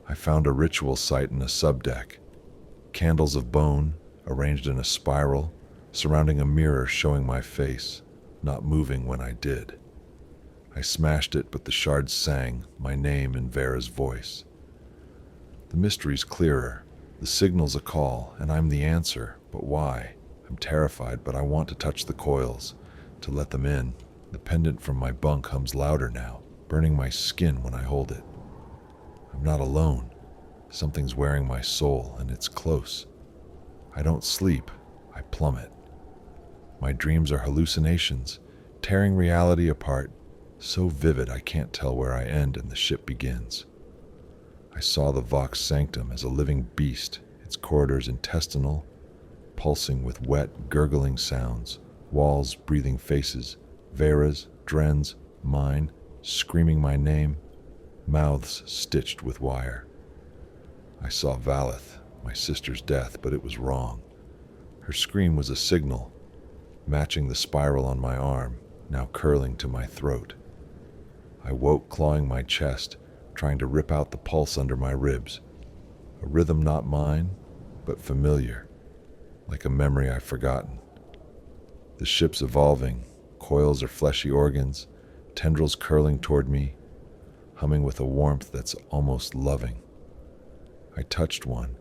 I found a ritual site in a subdeck. Candles of bone, arranged in a spiral, surrounding a mirror showing my face, not moving when I did. I smashed it, but the shards sang, my name in Vera's voice. The mystery's clearer. The signal's a call, and I'm the answer, but why? I'm terrified, but I want to touch the coils, to let them in. The pendant from my bunk hums louder now, burning my skin when I hold it. I'm not alone. Something's wearing my soul, and it's close. I don't sleep, I plummet. My dreams are hallucinations, tearing reality apart, so vivid I can't tell where I end and the ship begins. I saw the Vox Sanctum as a living beast, its corridors intestinal, pulsing with wet, gurgling sounds, walls breathing faces, Vera's, Dren's, mine, screaming my name, mouths stitched with wire. I saw Valeth, my sister's death, but it was wrong. Her scream was a signal, matching the spiral on my arm, now curling to my throat. I woke, clawing my chest, trying to rip out the pulse under my ribs. A rhythm not mine, but familiar, like a memory I've forgotten. The ship's evolving, coils are fleshy organs, tendrils curling toward me, humming with a warmth that's almost loving. I touched one,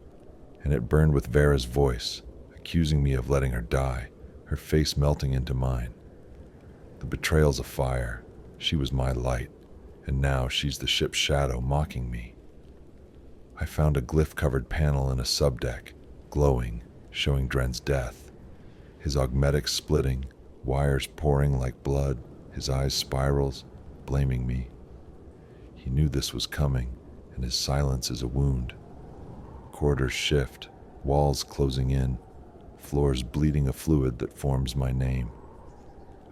and it burned with Vera's voice, accusing me of letting her die, her face melting into mine. The betrayal's a fire. She was my light, and now she's the ship's shadow mocking me. I found a glyph-covered panel in a subdeck, glowing, showing Dren's death. His augmetics splitting, wires pouring like blood, his eyes spirals, blaming me. He knew this was coming, and his silence is a wound. Corridors shift, walls closing in, floors bleeding a fluid that forms my name.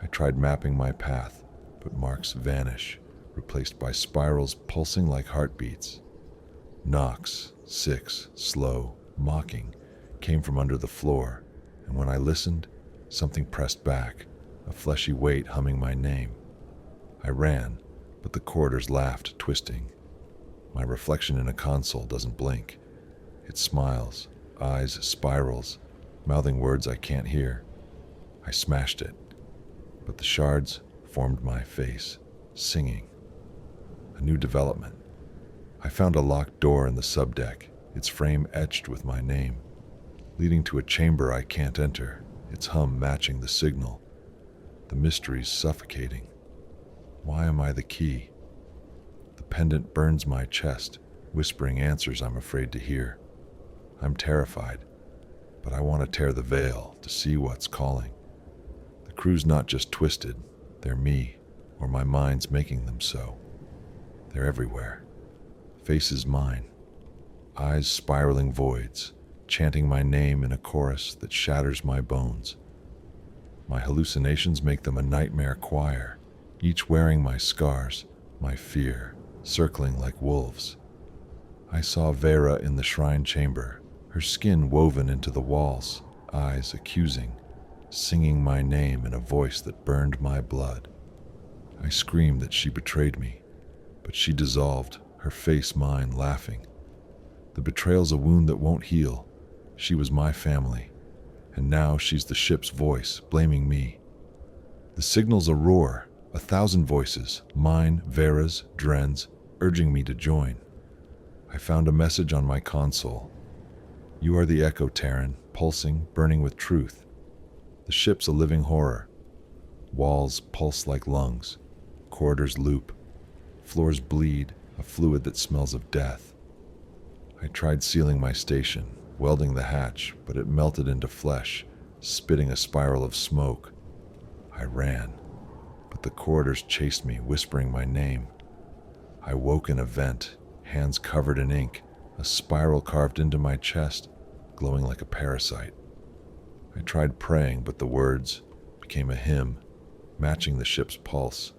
I tried mapping my path, but marks vanish, replaced by spirals pulsing like heartbeats. Knocks, 6, slow, mocking, came from under the floor, and when I listened, something pressed back, a fleshy weight humming my name. I ran, but the corridors laughed, twisting. My reflection in a console doesn't blink. It smiles, eyes spirals, mouthing words I can't hear. I smashed it, but the shards formed my face, singing. A new development. I found a locked door in the subdeck, its frame etched with my name, leading to a chamber I can't enter, its hum matching the signal. The mystery's suffocating. Why am I the key? The pendant burns my chest, whispering answers I'm afraid to hear. I'm terrified, but I want to tear the veil to see what's calling. The crew's not just twisted, they're me, or my mind's making them so. They're everywhere. Faces mine, eyes spiraling voids, chanting my name in a chorus that shatters my bones. My hallucinations make them a nightmare choir, each wearing my scars, my fear, circling like wolves. I saw Vera in the shrine chamber, her skin woven into the walls, eyes accusing, singing my name in a voice that burned my blood. I screamed that she betrayed me, but she dissolved, her face mine, laughing. The betrayal's a wound that won't heal. She was my family, and now she's the ship's voice, blaming me. The signal's a roar, 1,000 voices, mine, Vera's, Dren's, urging me to join. I found a message on my console. You are the echo, Terran, pulsing, burning with truth. The ship's a living horror. Walls pulse like lungs. Corridors loop. Floors bleed, a fluid that smells of death. I tried sealing my station, welding the hatch, but it melted into flesh, spitting a spiral of smoke. I ran, but the corridors chased me, whispering my name. I woke in a vent, hands covered in ink, a spiral carved into my chest, glowing like a parasite. I tried praying, but the words became a hymn, matching the ship's pulse.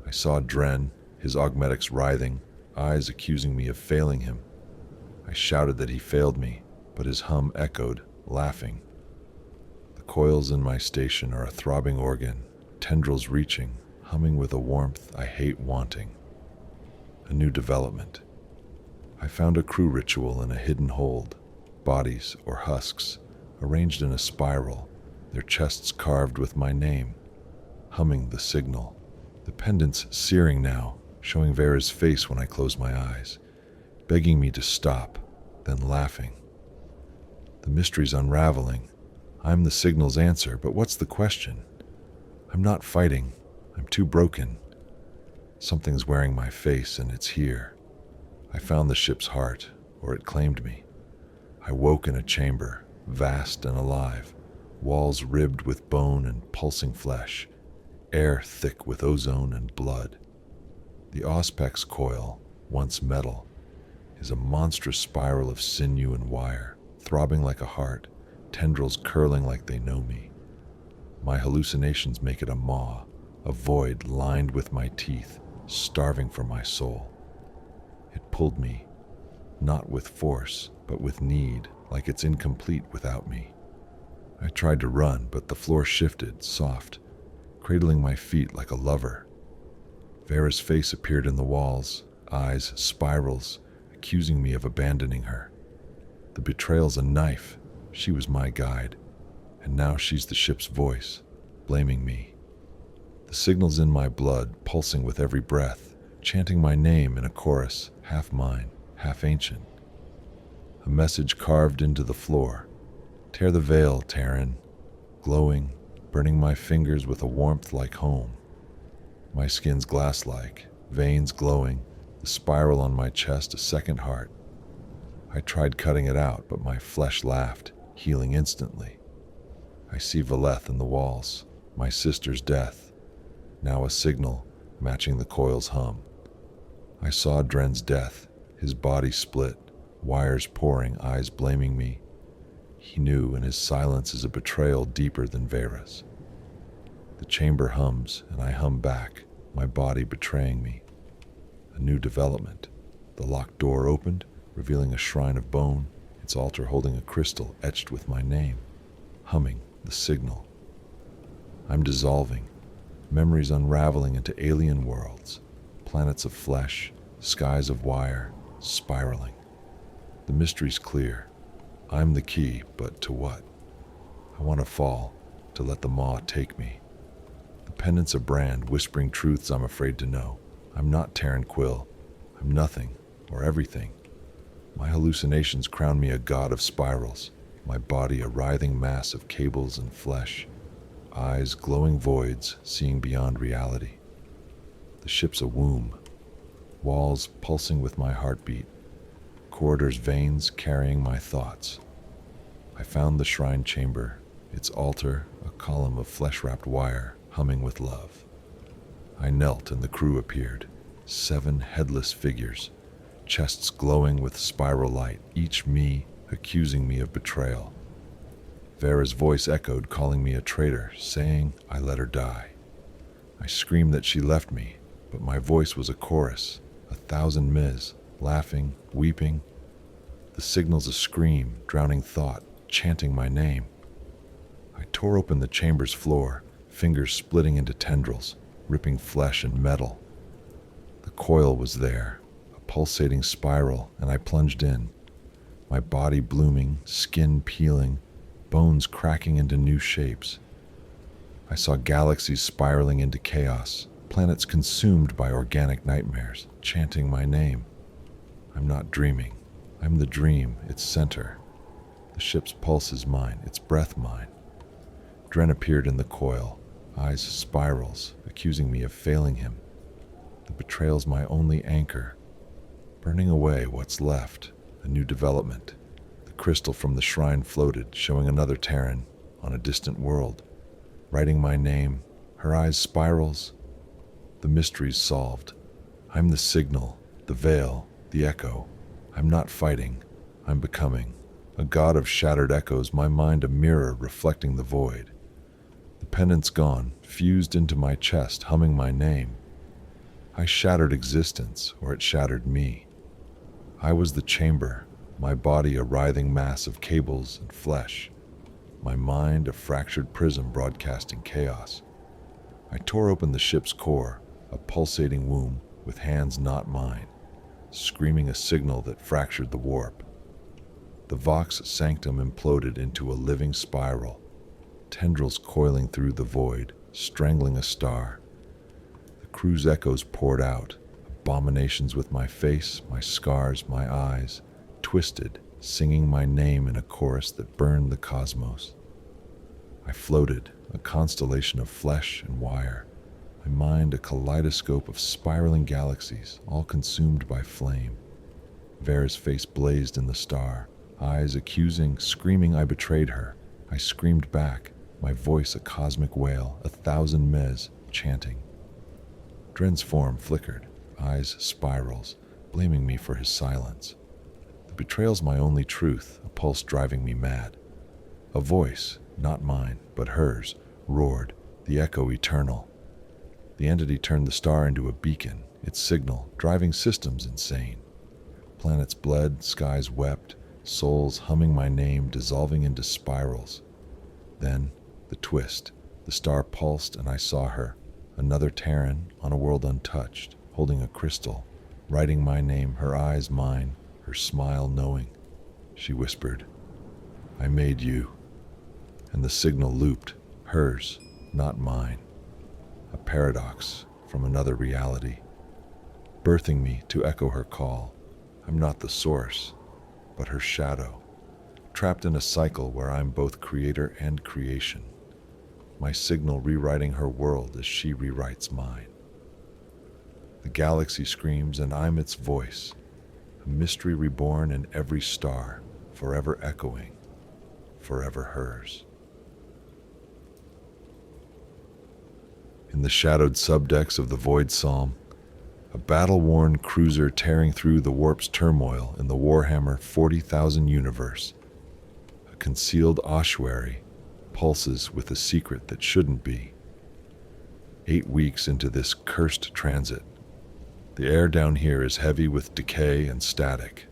I saw Dren, his augmetics writhing, eyes accusing me of failing him. I shouted that he failed me, but his hum echoed, laughing. The coils in my station are a throbbing organ, tendrils reaching, humming with a warmth I hate wanting. A new development. I found a crew ritual in a hidden hold, bodies or husks arranged in a spiral, their chests carved with my name, humming the signal. The pendants searing now, showing Vera's face when I close my eyes, begging me to stop, then laughing. The mystery's unraveling. I'm the signal's answer, but what's the question? I'm not fighting. I'm too broken. Something's wearing my face, and it's here. I found the ship's heart, or it claimed me. I woke in a chamber, vast and alive, walls ribbed with bone and pulsing flesh, air thick with ozone and blood. The auspex coil, once metal, is a monstrous spiral of sinew and wire, throbbing like a heart, tendrils curling like they know me. My hallucinations make it a maw, a void lined with my teeth, starving for my soul. It pulled me, not with force, but with need, like it's incomplete without me. I tried to run, but the floor shifted, soft, cradling my feet like a lover. Vera's face appeared in the walls, eyes spirals, accusing me of abandoning her. The betrayal's a knife. She was my guide, and now she's the ship's voice, blaming me. The signal's in my blood, pulsing with every breath, chanting my name in a chorus, half mine, half ancient. A message carved into the floor. Tear the veil, Terran. Glowing, burning my fingers with a warmth like home. My skin's glass-like, veins glowing, the spiral on my chest a second heart. I tried cutting it out, but my flesh laughed, healing instantly. I see Valeth in the walls, my sister's death, now a signal matching the coil's hum. I saw Dren's death, his body split, wires pouring, eyes blaming me. He knew, and his silence is a betrayal deeper than Vera's. The chamber hums, and I hum back, my body betraying me. A new development. The locked door opened, revealing a shrine of bone, its altar holding a crystal etched with my name, humming the signal. I'm dissolving, memories unraveling into alien worlds, planets of flesh, skies of wire, spiraling. The mystery's clear. I'm the key, but to what? I want to fall, to let the maw take me. The pendant's a brand, whispering truths I'm afraid to know. I'm not Terran Quill. I'm nothing, or everything. My hallucinations crown me a god of spirals, my body a writhing mass of cables and flesh, eyes glowing voids, seeing beyond reality. The ship's a womb, walls pulsing with my heartbeat, corridors veins carrying my thoughts. I found the shrine chamber, its altar a column of flesh-wrapped wire humming with love. I knelt and the crew appeared, 7 headless figures, chests glowing with spiral light, each me accusing me of betrayal. Vera's voice echoed, calling me a traitor, saying I let her die. I screamed that she left me, but my voice was a chorus, 1,000 Ms, laughing, weeping. The signal's a scream, drowning thought, chanting my name. I tore open the chamber's floor, fingers splitting into tendrils, ripping flesh and metal. The coil was there, a pulsating spiral, and I plunged in, my body blooming, skin peeling, bones cracking into new shapes. I saw galaxies spiraling into chaos, planets consumed by organic nightmares, chanting my name. I'm not dreaming. I'm the dream, its center. The ship's pulse is mine, its breath mine. Dren appeared in the coil, eyes spirals, accusing me of failing him. The betrayal's my only anchor, burning away what's left, a new development. The crystal from the shrine floated, showing another Terran on a distant world. Writing my name, her eyes spirals. The mystery's solved. I'm the signal, the veil, the echo. I'm not fighting, I'm becoming. A god of shattered echoes, my mind a mirror reflecting the void. The pendant's gone, fused into my chest, humming my name. I shattered existence, or it shattered me. I was the chamber, my body a writhing mass of cables and flesh, my mind a fractured prism broadcasting chaos. I tore open the ship's core, a pulsating womb with hands not mine, screaming a signal that fractured the warp. The Vox sanctum imploded into a living spiral, tendrils coiling through the void, strangling a star. The crew's echoes poured out, abominations with my face, my scars, my eyes, twisted, singing my name in a chorus that burned the cosmos. I floated, a constellation of flesh and wire, my mind a kaleidoscope of spiraling galaxies, all consumed by flame. Vera's face blazed in the star, eyes accusing, screaming I betrayed her. I screamed back, my voice a cosmic wail, 1,000 mez, chanting. Dren's form flickered, eyes spirals, blaming me for his silence. The betrayal's my only truth, a pulse driving me mad. A voice, not mine, but hers, roared, the echo eternal. The entity turned the star into a beacon, its signal driving systems insane. Planets bled, skies wept, souls humming my name, dissolving into spirals. Then, the twist. The star pulsed and I saw her, another Terran on a world untouched, holding a crystal, writing my name, her eyes mine, her smile knowing. She whispered, "I made you." And the signal looped, hers, not mine. A paradox from another reality, birthing me to echo her call. I'm not the source, but her shadow, trapped in a cycle where I'm both creator and creation. My signal rewriting her world as she rewrites mine. The galaxy screams and I'm its voice, a mystery reborn in every star, forever echoing, forever hers. In the shadowed subdecks of the Void Psalm, a battle-worn cruiser tearing through the warp's turmoil in the Warhammer 40,000 universe, a concealed ossuary pulses with a secret that shouldn't be. 8 weeks into this cursed transit, the air down here is heavy with decay and static.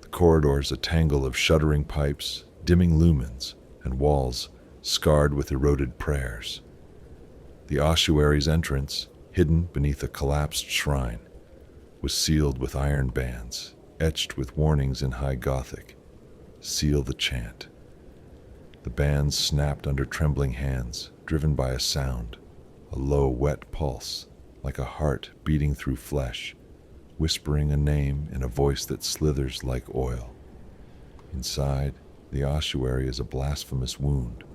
The corridors a tangle of shuddering pipes, dimming lumens, and walls scarred with eroded prayers. The ossuary's entrance, hidden beneath a collapsed shrine, was sealed with iron bands, etched with warnings in High Gothic. Seal the chant. The bands snapped under trembling hands, driven by a sound, a low, wet pulse, like a heart beating through flesh, whispering a name in a voice that slithers like oil. Inside, the ossuary is a blasphemous wound,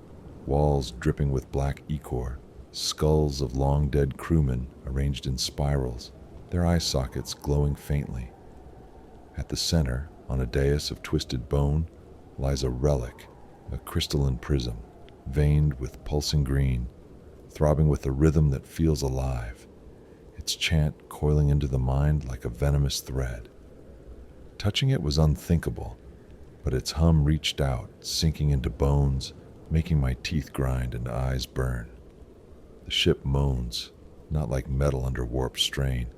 walls dripping with black ichor, skulls of long-dead crewmen arranged in spirals, their eye sockets glowing faintly. At the center, on a dais of twisted bone, lies a relic, a crystalline prism, veined with pulsing green, throbbing with a rhythm that feels alive, its chant coiling into the mind like a venomous thread. Touching it was unthinkable, but its hum reached out, sinking into bones, making my teeth grind and eyes burn. The ship moans, not like metal under warp strain,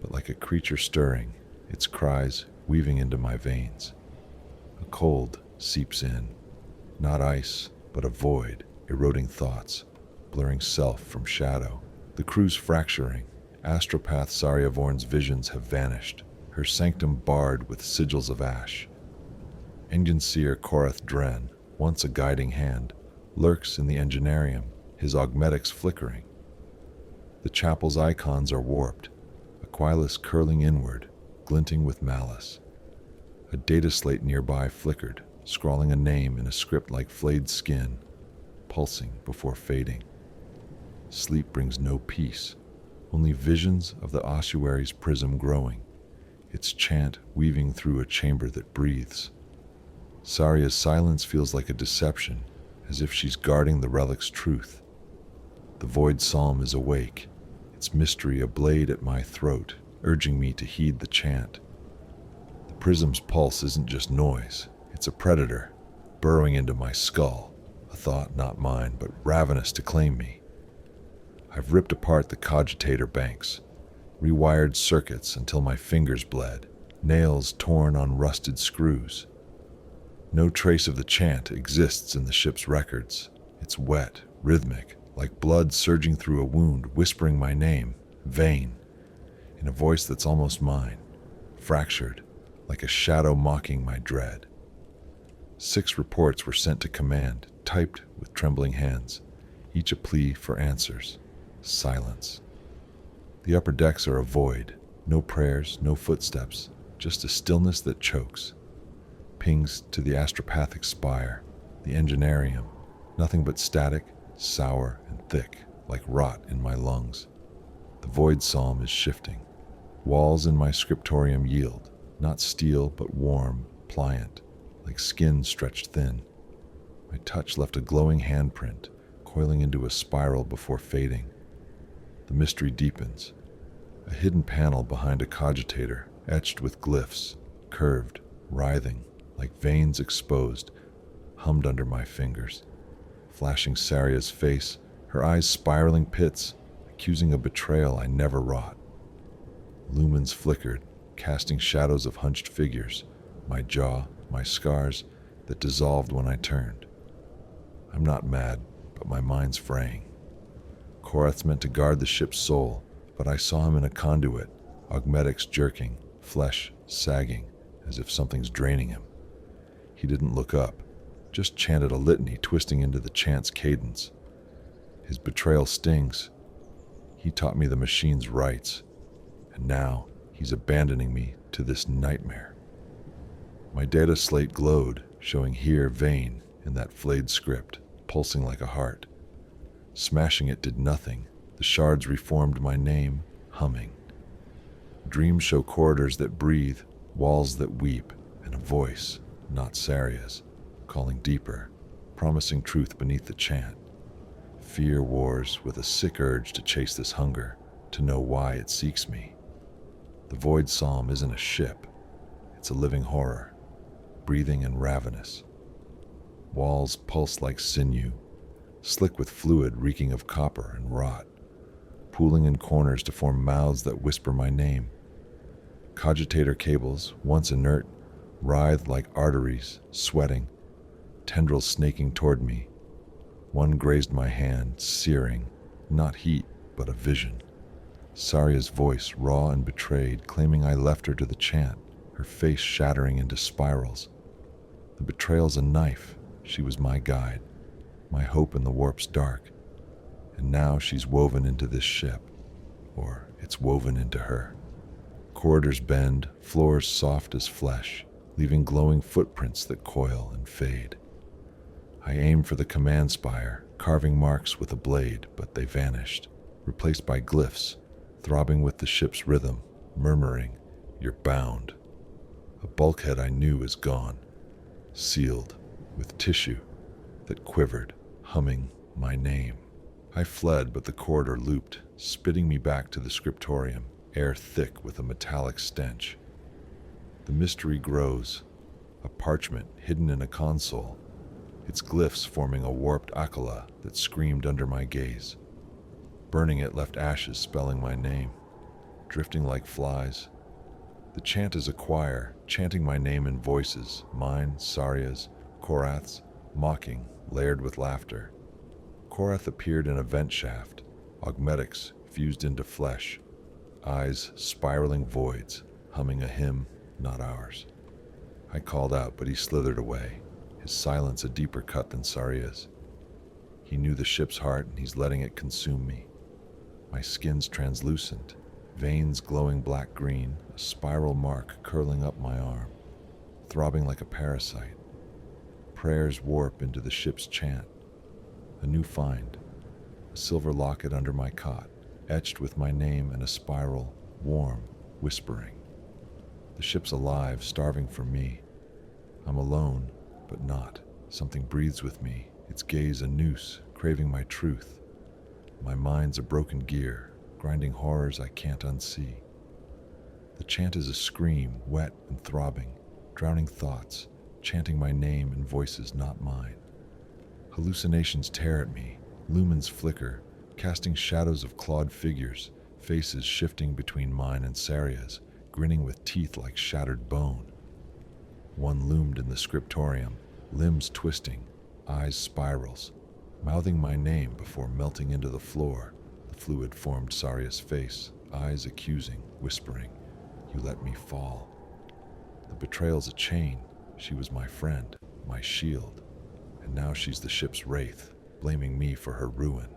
but like a creature stirring, its cries weaving into my veins. A cold seeps in, not ice, but a void, eroding thoughts, blurring self from shadow. The crew's fracturing. Astropath Saryavorn's visions have vanished, her sanctum barred with sigils of ash. Engine seer Korath Dren, once a guiding hand, lurks in the engineerium, his augmetics flickering. The chapel's icons are warped, Aquilas curling inward, glinting with malice. A data slate nearby flickered, scrawling a name in a script like flayed skin, pulsing before fading. Sleep brings no peace, only visions of the ossuary's prism growing, its chant weaving through a chamber that breathes. Sarya's silence feels like a deception, as if she's guarding the relic's truth. The Void Psalm is awake, its mystery a blade at my throat, urging me to heed the chant. The prism's pulse isn't just noise, it's a predator, burrowing into my skull, a thought not mine, but ravenous to claim me. I've ripped apart the cogitator banks, rewired circuits until my fingers bled, nails torn on rusted screws. No trace of the chant exists in the ship's records. It's wet, rhythmic, like blood surging through a wound, whispering my name, Vane, in a voice that's almost mine, fractured, like a shadow mocking my dread. 6 reports were sent to command, typed with trembling hands, each a plea for answers. Silence. The upper decks are a void, no prayers, no footsteps, just a stillness that chokes. Pings to the astropathic spire, the engineerium, nothing but static, sour and thick, like rot in my lungs. The void psalm is shifting. Walls in my scriptorium yield, not steel but warm, pliant, like skin stretched thin. My touch left a glowing handprint, coiling into a spiral before fading. The mystery deepens. A hidden panel behind a cogitator, etched with glyphs, curved, writhing, like veins exposed, hummed under my fingers. Flashing Saria's face, her eyes spiraling pits, accusing a betrayal I never wrought. Lumens flickered, casting shadows of hunched figures, my jaw, my scars, that dissolved when I turned. I'm not mad, but my mind's fraying. Korath's meant to guard the ship's soul, but I saw him in a conduit, augmetics jerking, flesh sagging, as if something's draining him. He didn't look up, just chanted a litany twisting into the chant's cadence. His betrayal stings. He taught me the machine's rights, and now he's abandoning me to this nightmare. My data slate glowed, showing here Vane in that flayed script, pulsing like a heart. Smashing it did nothing. The shards reformed my name, humming. Dreams show corridors that breathe, walls that weep, and a voice, not Saria's, calling deeper, promising truth beneath the chant. Fear wars with a sick urge to chase this hunger, to know why it seeks me. The void psalm isn't a ship. It's a living horror, breathing and ravenous. Walls pulse like sinew, slick with fluid reeking of copper and rot, pooling in corners to form mouths that whisper my name. Cogitator cables, once inert, writhed like arteries, sweating, tendrils snaking toward me. One grazed my hand, searing, not heat, but a vision. Saria's voice, raw and betrayed, claiming I left her to the chant, her face shattering into spirals. The betrayal's a knife. She was my guide, my hope in the warp's dark. And now she's woven into this ship, or it's woven into her. Corridors bend, floors soft as flesh, leaving glowing footprints that coil and fade. I aim for the command spire, carving marks with a blade, but they vanished, replaced by glyphs, throbbing with the ship's rhythm, murmuring, "You're bound." A bulkhead I knew is gone, sealed with tissue that quivered, humming my name. I fled, but the corridor looped, spitting me back to the scriptorium, air thick with a metallic stench. The mystery grows, a parchment hidden in a console, its glyphs forming a warped akala that screamed under my gaze. Burning it left ashes spelling my name, drifting like flies. The chant is a choir, chanting my name in voices, mine, Saria's, Korath's, mocking, layered with laughter. Korath appeared in a vent shaft, augmetics fused into flesh, eyes spiraling voids, humming a hymn, not ours. I called out, but he slithered away, his silence a deeper cut than Saria's. He knew the ship's heart, and he's letting it consume me. My skin's translucent, veins glowing black-green, a spiral mark curling up my arm, throbbing like a parasite. Prayers warp into the ship's chant. A new find, a silver locket under my cot, etched with my name and a spiral, warm, whispering. The ship's alive, starving for me. I'm alone, but not. Something breathes with me, its gaze a noose, craving my truth. My mind's a broken gear, grinding horrors I can't unsee. The chant is a scream, wet and throbbing, drowning thoughts, chanting my name in voices not mine. Hallucinations tear at me, lumens flicker, casting shadows of clawed figures, faces shifting between mine and Saria's, grinning with teeth like shattered bone. One loomed in the scriptorium, limbs twisting, eyes spirals, mouthing my name before melting into the floor. The fluid formed Saria's face, eyes accusing, whispering, "You let me fall." The betrayal's a chain. She was my friend, my shield, and now she's the ship's wraith, blaming me for her ruin.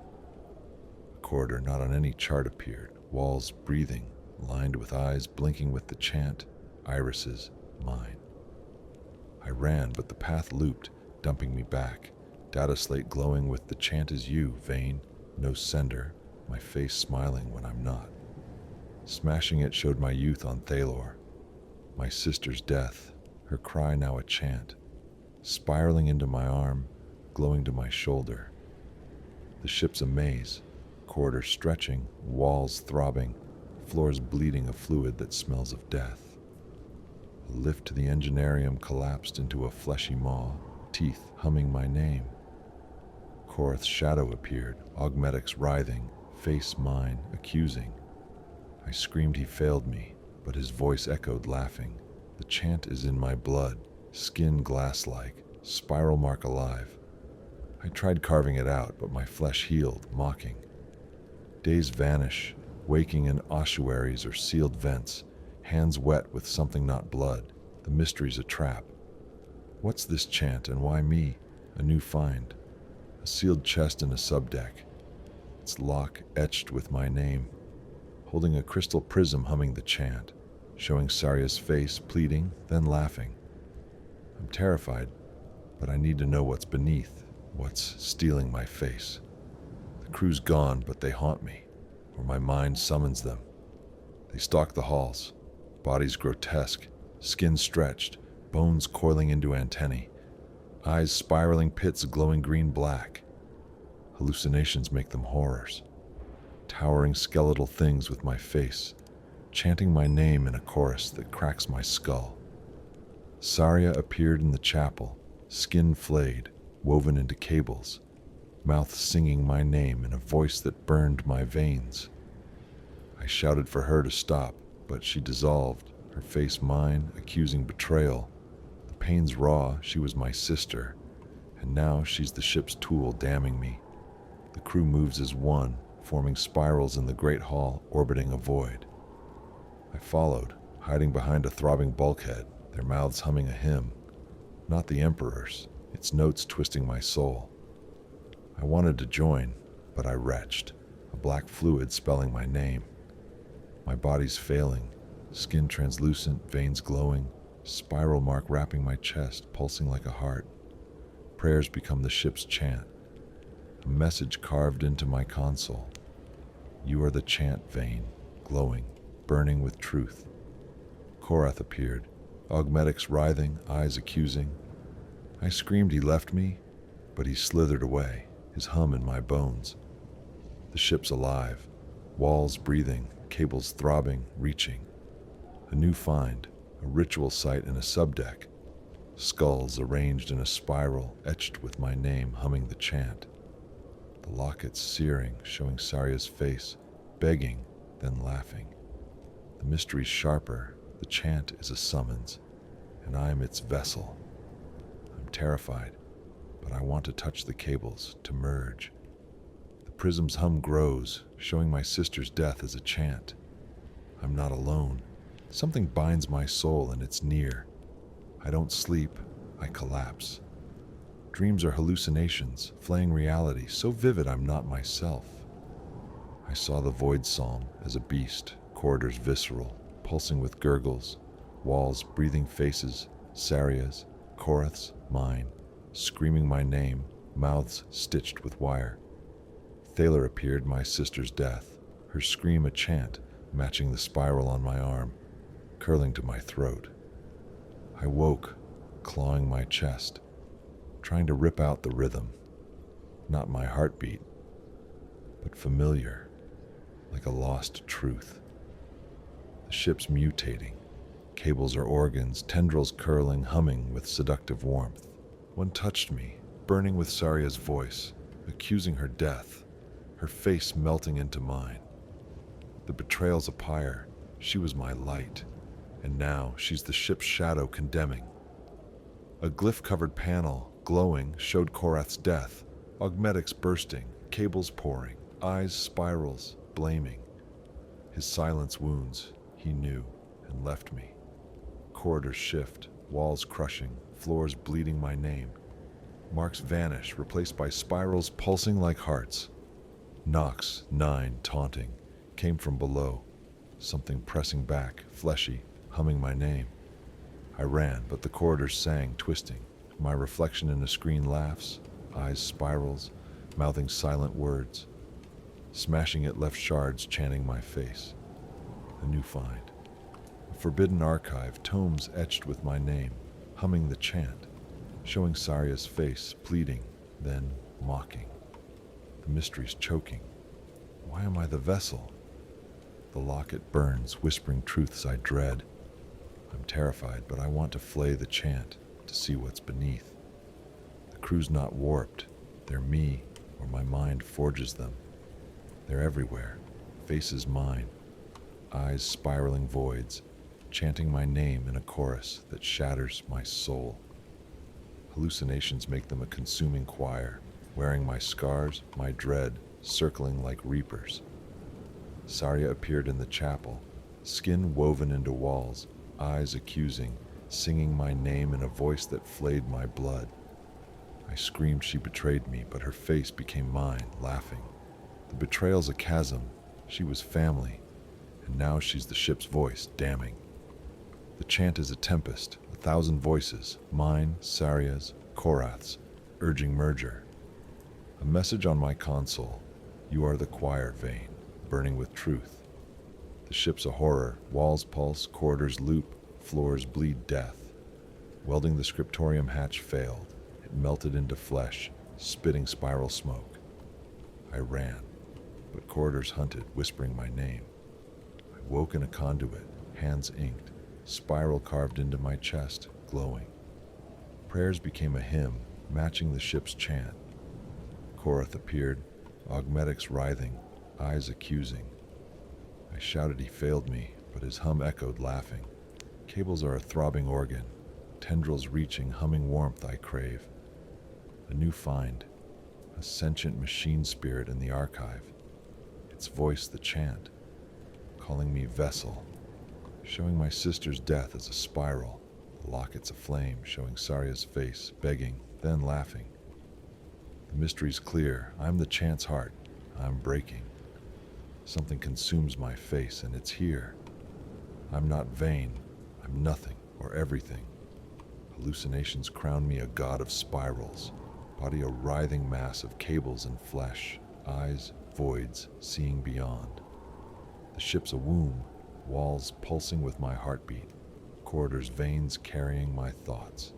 A corridor not on any chart appeared, walls breathing, lined with eyes blinking with the chant, "Irises, mine." I ran, but the path looped, dumping me back. Data slate glowing with "The chant is you, vain, no sender," my face smiling when I'm not. Smashing it showed my youth on Thalor, my sister's death, her cry now a chant, spiraling into my arm, glowing to my shoulder. The ship's a maze, corridors stretching, walls throbbing, floors bleeding a fluid that smells of death. A lift to the engineerium collapsed into a fleshy maw, teeth humming my name. Korath's shadow appeared, augmetics writhing, face mine, accusing. I screamed he failed me, but his voice echoed laughing. "The chant is in my blood, skin glass-like, spiral mark alive." I tried carving it out, but my flesh healed, mocking. Days vanish, waking in ossuaries or sealed vents, hands wet with something not blood. The mystery's a trap. What's this chant, and why me? A new find. A sealed chest in a subdeck. Its lock etched with my name. Holding a crystal prism humming the chant, showing Saria's face, pleading, then laughing. I'm terrified, but I need to know what's beneath, what's stealing my face. The crew's gone, but they haunt me, or my mind summons them. They stalk the halls, bodies grotesque, skin stretched, bones coiling into antennae, eyes spiraling pits glowing green-black. Hallucinations make them horrors. Towering skeletal things with my face, chanting my name in a chorus that cracks my skull. Saria appeared in the chapel, skin flayed, woven into cables, mouth singing my name in a voice that burned my veins. I shouted for her to stop, but she dissolved, her face mine, accusing betrayal. The pain's raw, she was my sister, and now she's the ship's tool damning me. The crew moves as one, forming spirals in the great hall, orbiting a void. I followed, hiding behind a throbbing bulkhead, their mouths humming a hymn. Not the Emperor's, its notes twisting my soul. I wanted to join, but I retched, a black fluid spelling my name. My body's failing, skin translucent, veins glowing, spiral mark wrapping my chest, pulsing like a heart. Prayers become the ship's chant, a message carved into my console. You are the chant vein, glowing, burning with truth. Korath appeared, augmetics writhing, eyes accusing. I screamed he left me, but he slithered away, his hum in my bones. The ship's alive, walls breathing, cables throbbing, reaching. A new find, a ritual site in a subdeck. Skulls arranged in a spiral, etched with my name, humming the chant. The lockets searing, showing Saria's face, begging, then laughing. The mystery's sharper, the chant is a summons, and I am its vessel. I'm terrified, but I want to touch the cables, to merge. The prism's hum grows, showing my sister's death as a chant. I'm not alone. Something binds my soul and it's near. I don't sleep, I collapse. Dreams are hallucinations, flaying reality, so vivid I'm not myself. I saw the void psalm as a beast, corridors visceral, pulsing with gurgles, walls breathing faces, Saria's, Korath's, mine, screaming my name, mouths stitched with wire. Thalor appeared, my sister's death, her scream a chant, matching the spiral on my arm, curling to my throat. I woke, clawing my chest, trying to rip out the rhythm. Not my heartbeat, but familiar, like a lost truth. The ship's mutating. Cables are organs, tendrils curling, humming with seductive warmth. One touched me, burning with Saria's voice, accusing her death, her face melting into mine. The betrayal's a pyre. She was my light, And now she's the ship's shadow condemning. A glyph-covered panel, glowing, showed Korath's death, augmetics bursting, cables pouring, eyes spirals, blaming. His silence wounds, he knew, and left me. Corridors shift, walls crushing, floors bleeding my name. Marks vanish, replaced by spirals pulsing like hearts. Knocks, 9, taunting, came from below. Something pressing back, fleshy, humming my name. I ran, but the corridors sang, twisting. My reflection in a screen laughs, eyes spirals, mouthing silent words. Smashing it left shards chanting my face. A new find. A forbidden archive, tomes etched with my name, humming the chant, showing Sarya's face, pleading, then mocking. The mystery's choking. Why am I the vessel? The locket burns, whispering truths I dread. I'm terrified, but I want to flay the chant, to see what's beneath. The crew's not warped. They're me, or my mind forges them. They're everywhere, faces mine, eyes spiraling voids, chanting my name in a chorus that shatters my soul. Hallucinations make them a consuming choir, wearing my scars, my dread, circling like reapers. Sarya appeared in the chapel, skin woven into walls, eyes accusing, singing my name in a voice that flayed my blood. I screamed she betrayed me, but her face became mine, laughing. The betrayal's a chasm. She was family, and now she's the ship's voice, damning. The chant is a tempest, 1,000 voices, mine, Sarya's, Korath's, urging merger. A message on my console, you are the choir vein, burning with truth. The ship's a horror, walls pulse, corridors loop, floors bleed death. Welding the scriptorium hatch failed. It melted into flesh, spitting spiral smoke. I ran, but corridors hunted, whispering my name. I woke in a conduit, hands inked, spiral carved into my chest, glowing. Prayers became a hymn, matching the ship's chant. Korath appeared, augmetics writhing, eyes accusing. I shouted he failed me, but his hum echoed, laughing. Cables are a throbbing organ, tendrils reaching, humming warmth I crave. A new find, a sentient machine spirit in the archive. Its voice the chant, calling me vessel, showing my sister's death as a spiral, the lockets aflame, showing Sarya's face, begging, then laughing. The mystery's clear, I'm the chant's heart, I'm breaking. Something consumes my face, and it's here. I'm not vain, I'm nothing or everything. Hallucinations crown me a god of spirals, body a writhing mass of cables and flesh, eyes, voids, seeing beyond. The ship's a womb, walls pulsing with my heartbeat, corridors veins carrying my thoughts.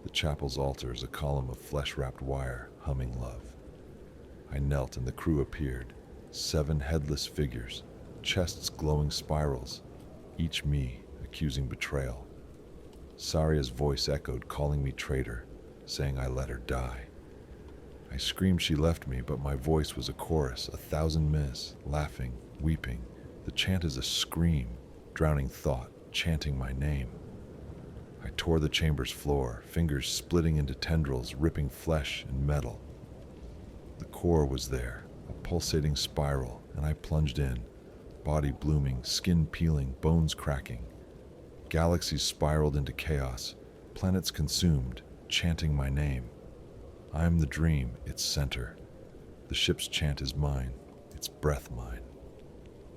The chapel's altar is a column of flesh-wrapped wire, humming love. I knelt and the crew appeared, 7 headless figures, chests glowing spirals, each me accusing betrayal. Sarya's voice echoed, calling me traitor, saying I let her die. I screamed she left me, but my voice was a chorus, 1,000 myths, laughing, weeping. The chant is a scream, drowning thought, chanting my name. I tore the chamber's floor, fingers splitting into tendrils, ripping flesh and metal. The core was there, a pulsating spiral, and I plunged in, body blooming, skin peeling, bones cracking. Galaxies spiraled into chaos, planets consumed, chanting my name. I am the dream, its center. The ship's chant is mine, its breath mine.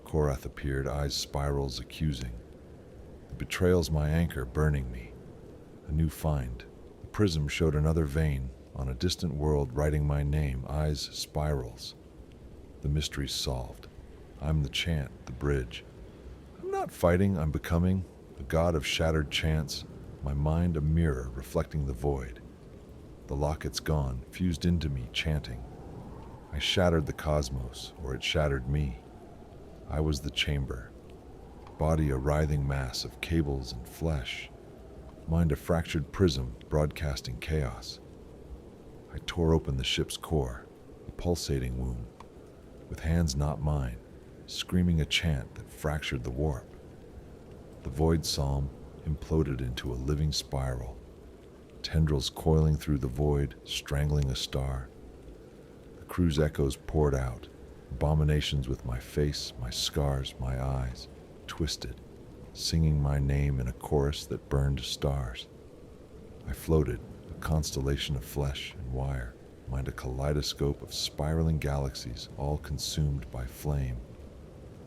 Korath appeared, eyes spirals accusing. The betrayal's my anchor, burning me. A new find. The prism showed another vein, on a distant world writing my name, eyes spirals. The mystery's solved. I'm the chant, the bridge. I'm not fighting, I'm becoming. A god of shattered chants, my mind a mirror reflecting the void. The locket's gone, fused into me, chanting. I shattered the cosmos, or it shattered me. I was the chamber. Body a writhing mass of cables and flesh. Mind a fractured prism broadcasting chaos. I tore open the ship's core, a pulsating womb, with hands not mine, screaming a chant that fractured the warp. The void psalm imploded into a living spiral, tendrils coiling through the void, strangling a star. The crew's echoes poured out, abominations with my face, my scars, my eyes, twisted, singing my name in a chorus that burned stars. I floated, a constellation of flesh and wire, mind a kaleidoscope of spiraling galaxies, all consumed by flame.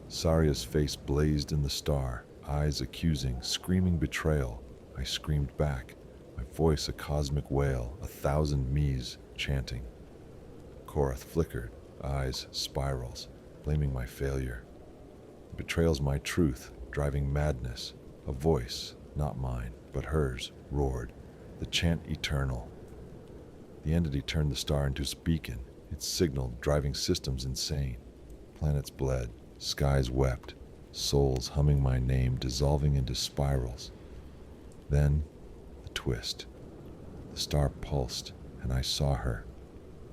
Saria's face blazed in the star, eyes accusing, screaming betrayal. I screamed back, my voice a cosmic wail, 1,000 me's chanting. Korath flickered, eyes spirals, blaming my failure. Betrayal's my truth, driving madness. A voice, not mine, but hers, roared, the chant eternal. The entity turned the star into a beacon, its signal driving systems insane. Planets bled, skies wept, souls humming my name, dissolving into spirals. Then, the twist. The star pulsed, and I saw her.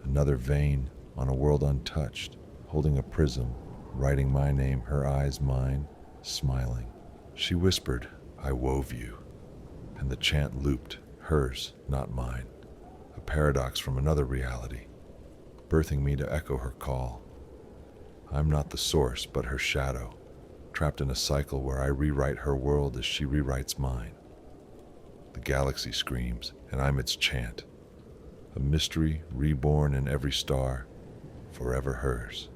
Another vein on a world untouched, holding a prism, writing my name, her eyes mine, smiling. She whispered, "I wove you." And the chant looped, hers, not mine. A paradox from another reality, birthing me to echo her call. I'm not the source, but her shadow, trapped in a cycle where I rewrite her world as she rewrites mine. The galaxy screams, and I'm its chant. A mystery reborn in every star, forever hers.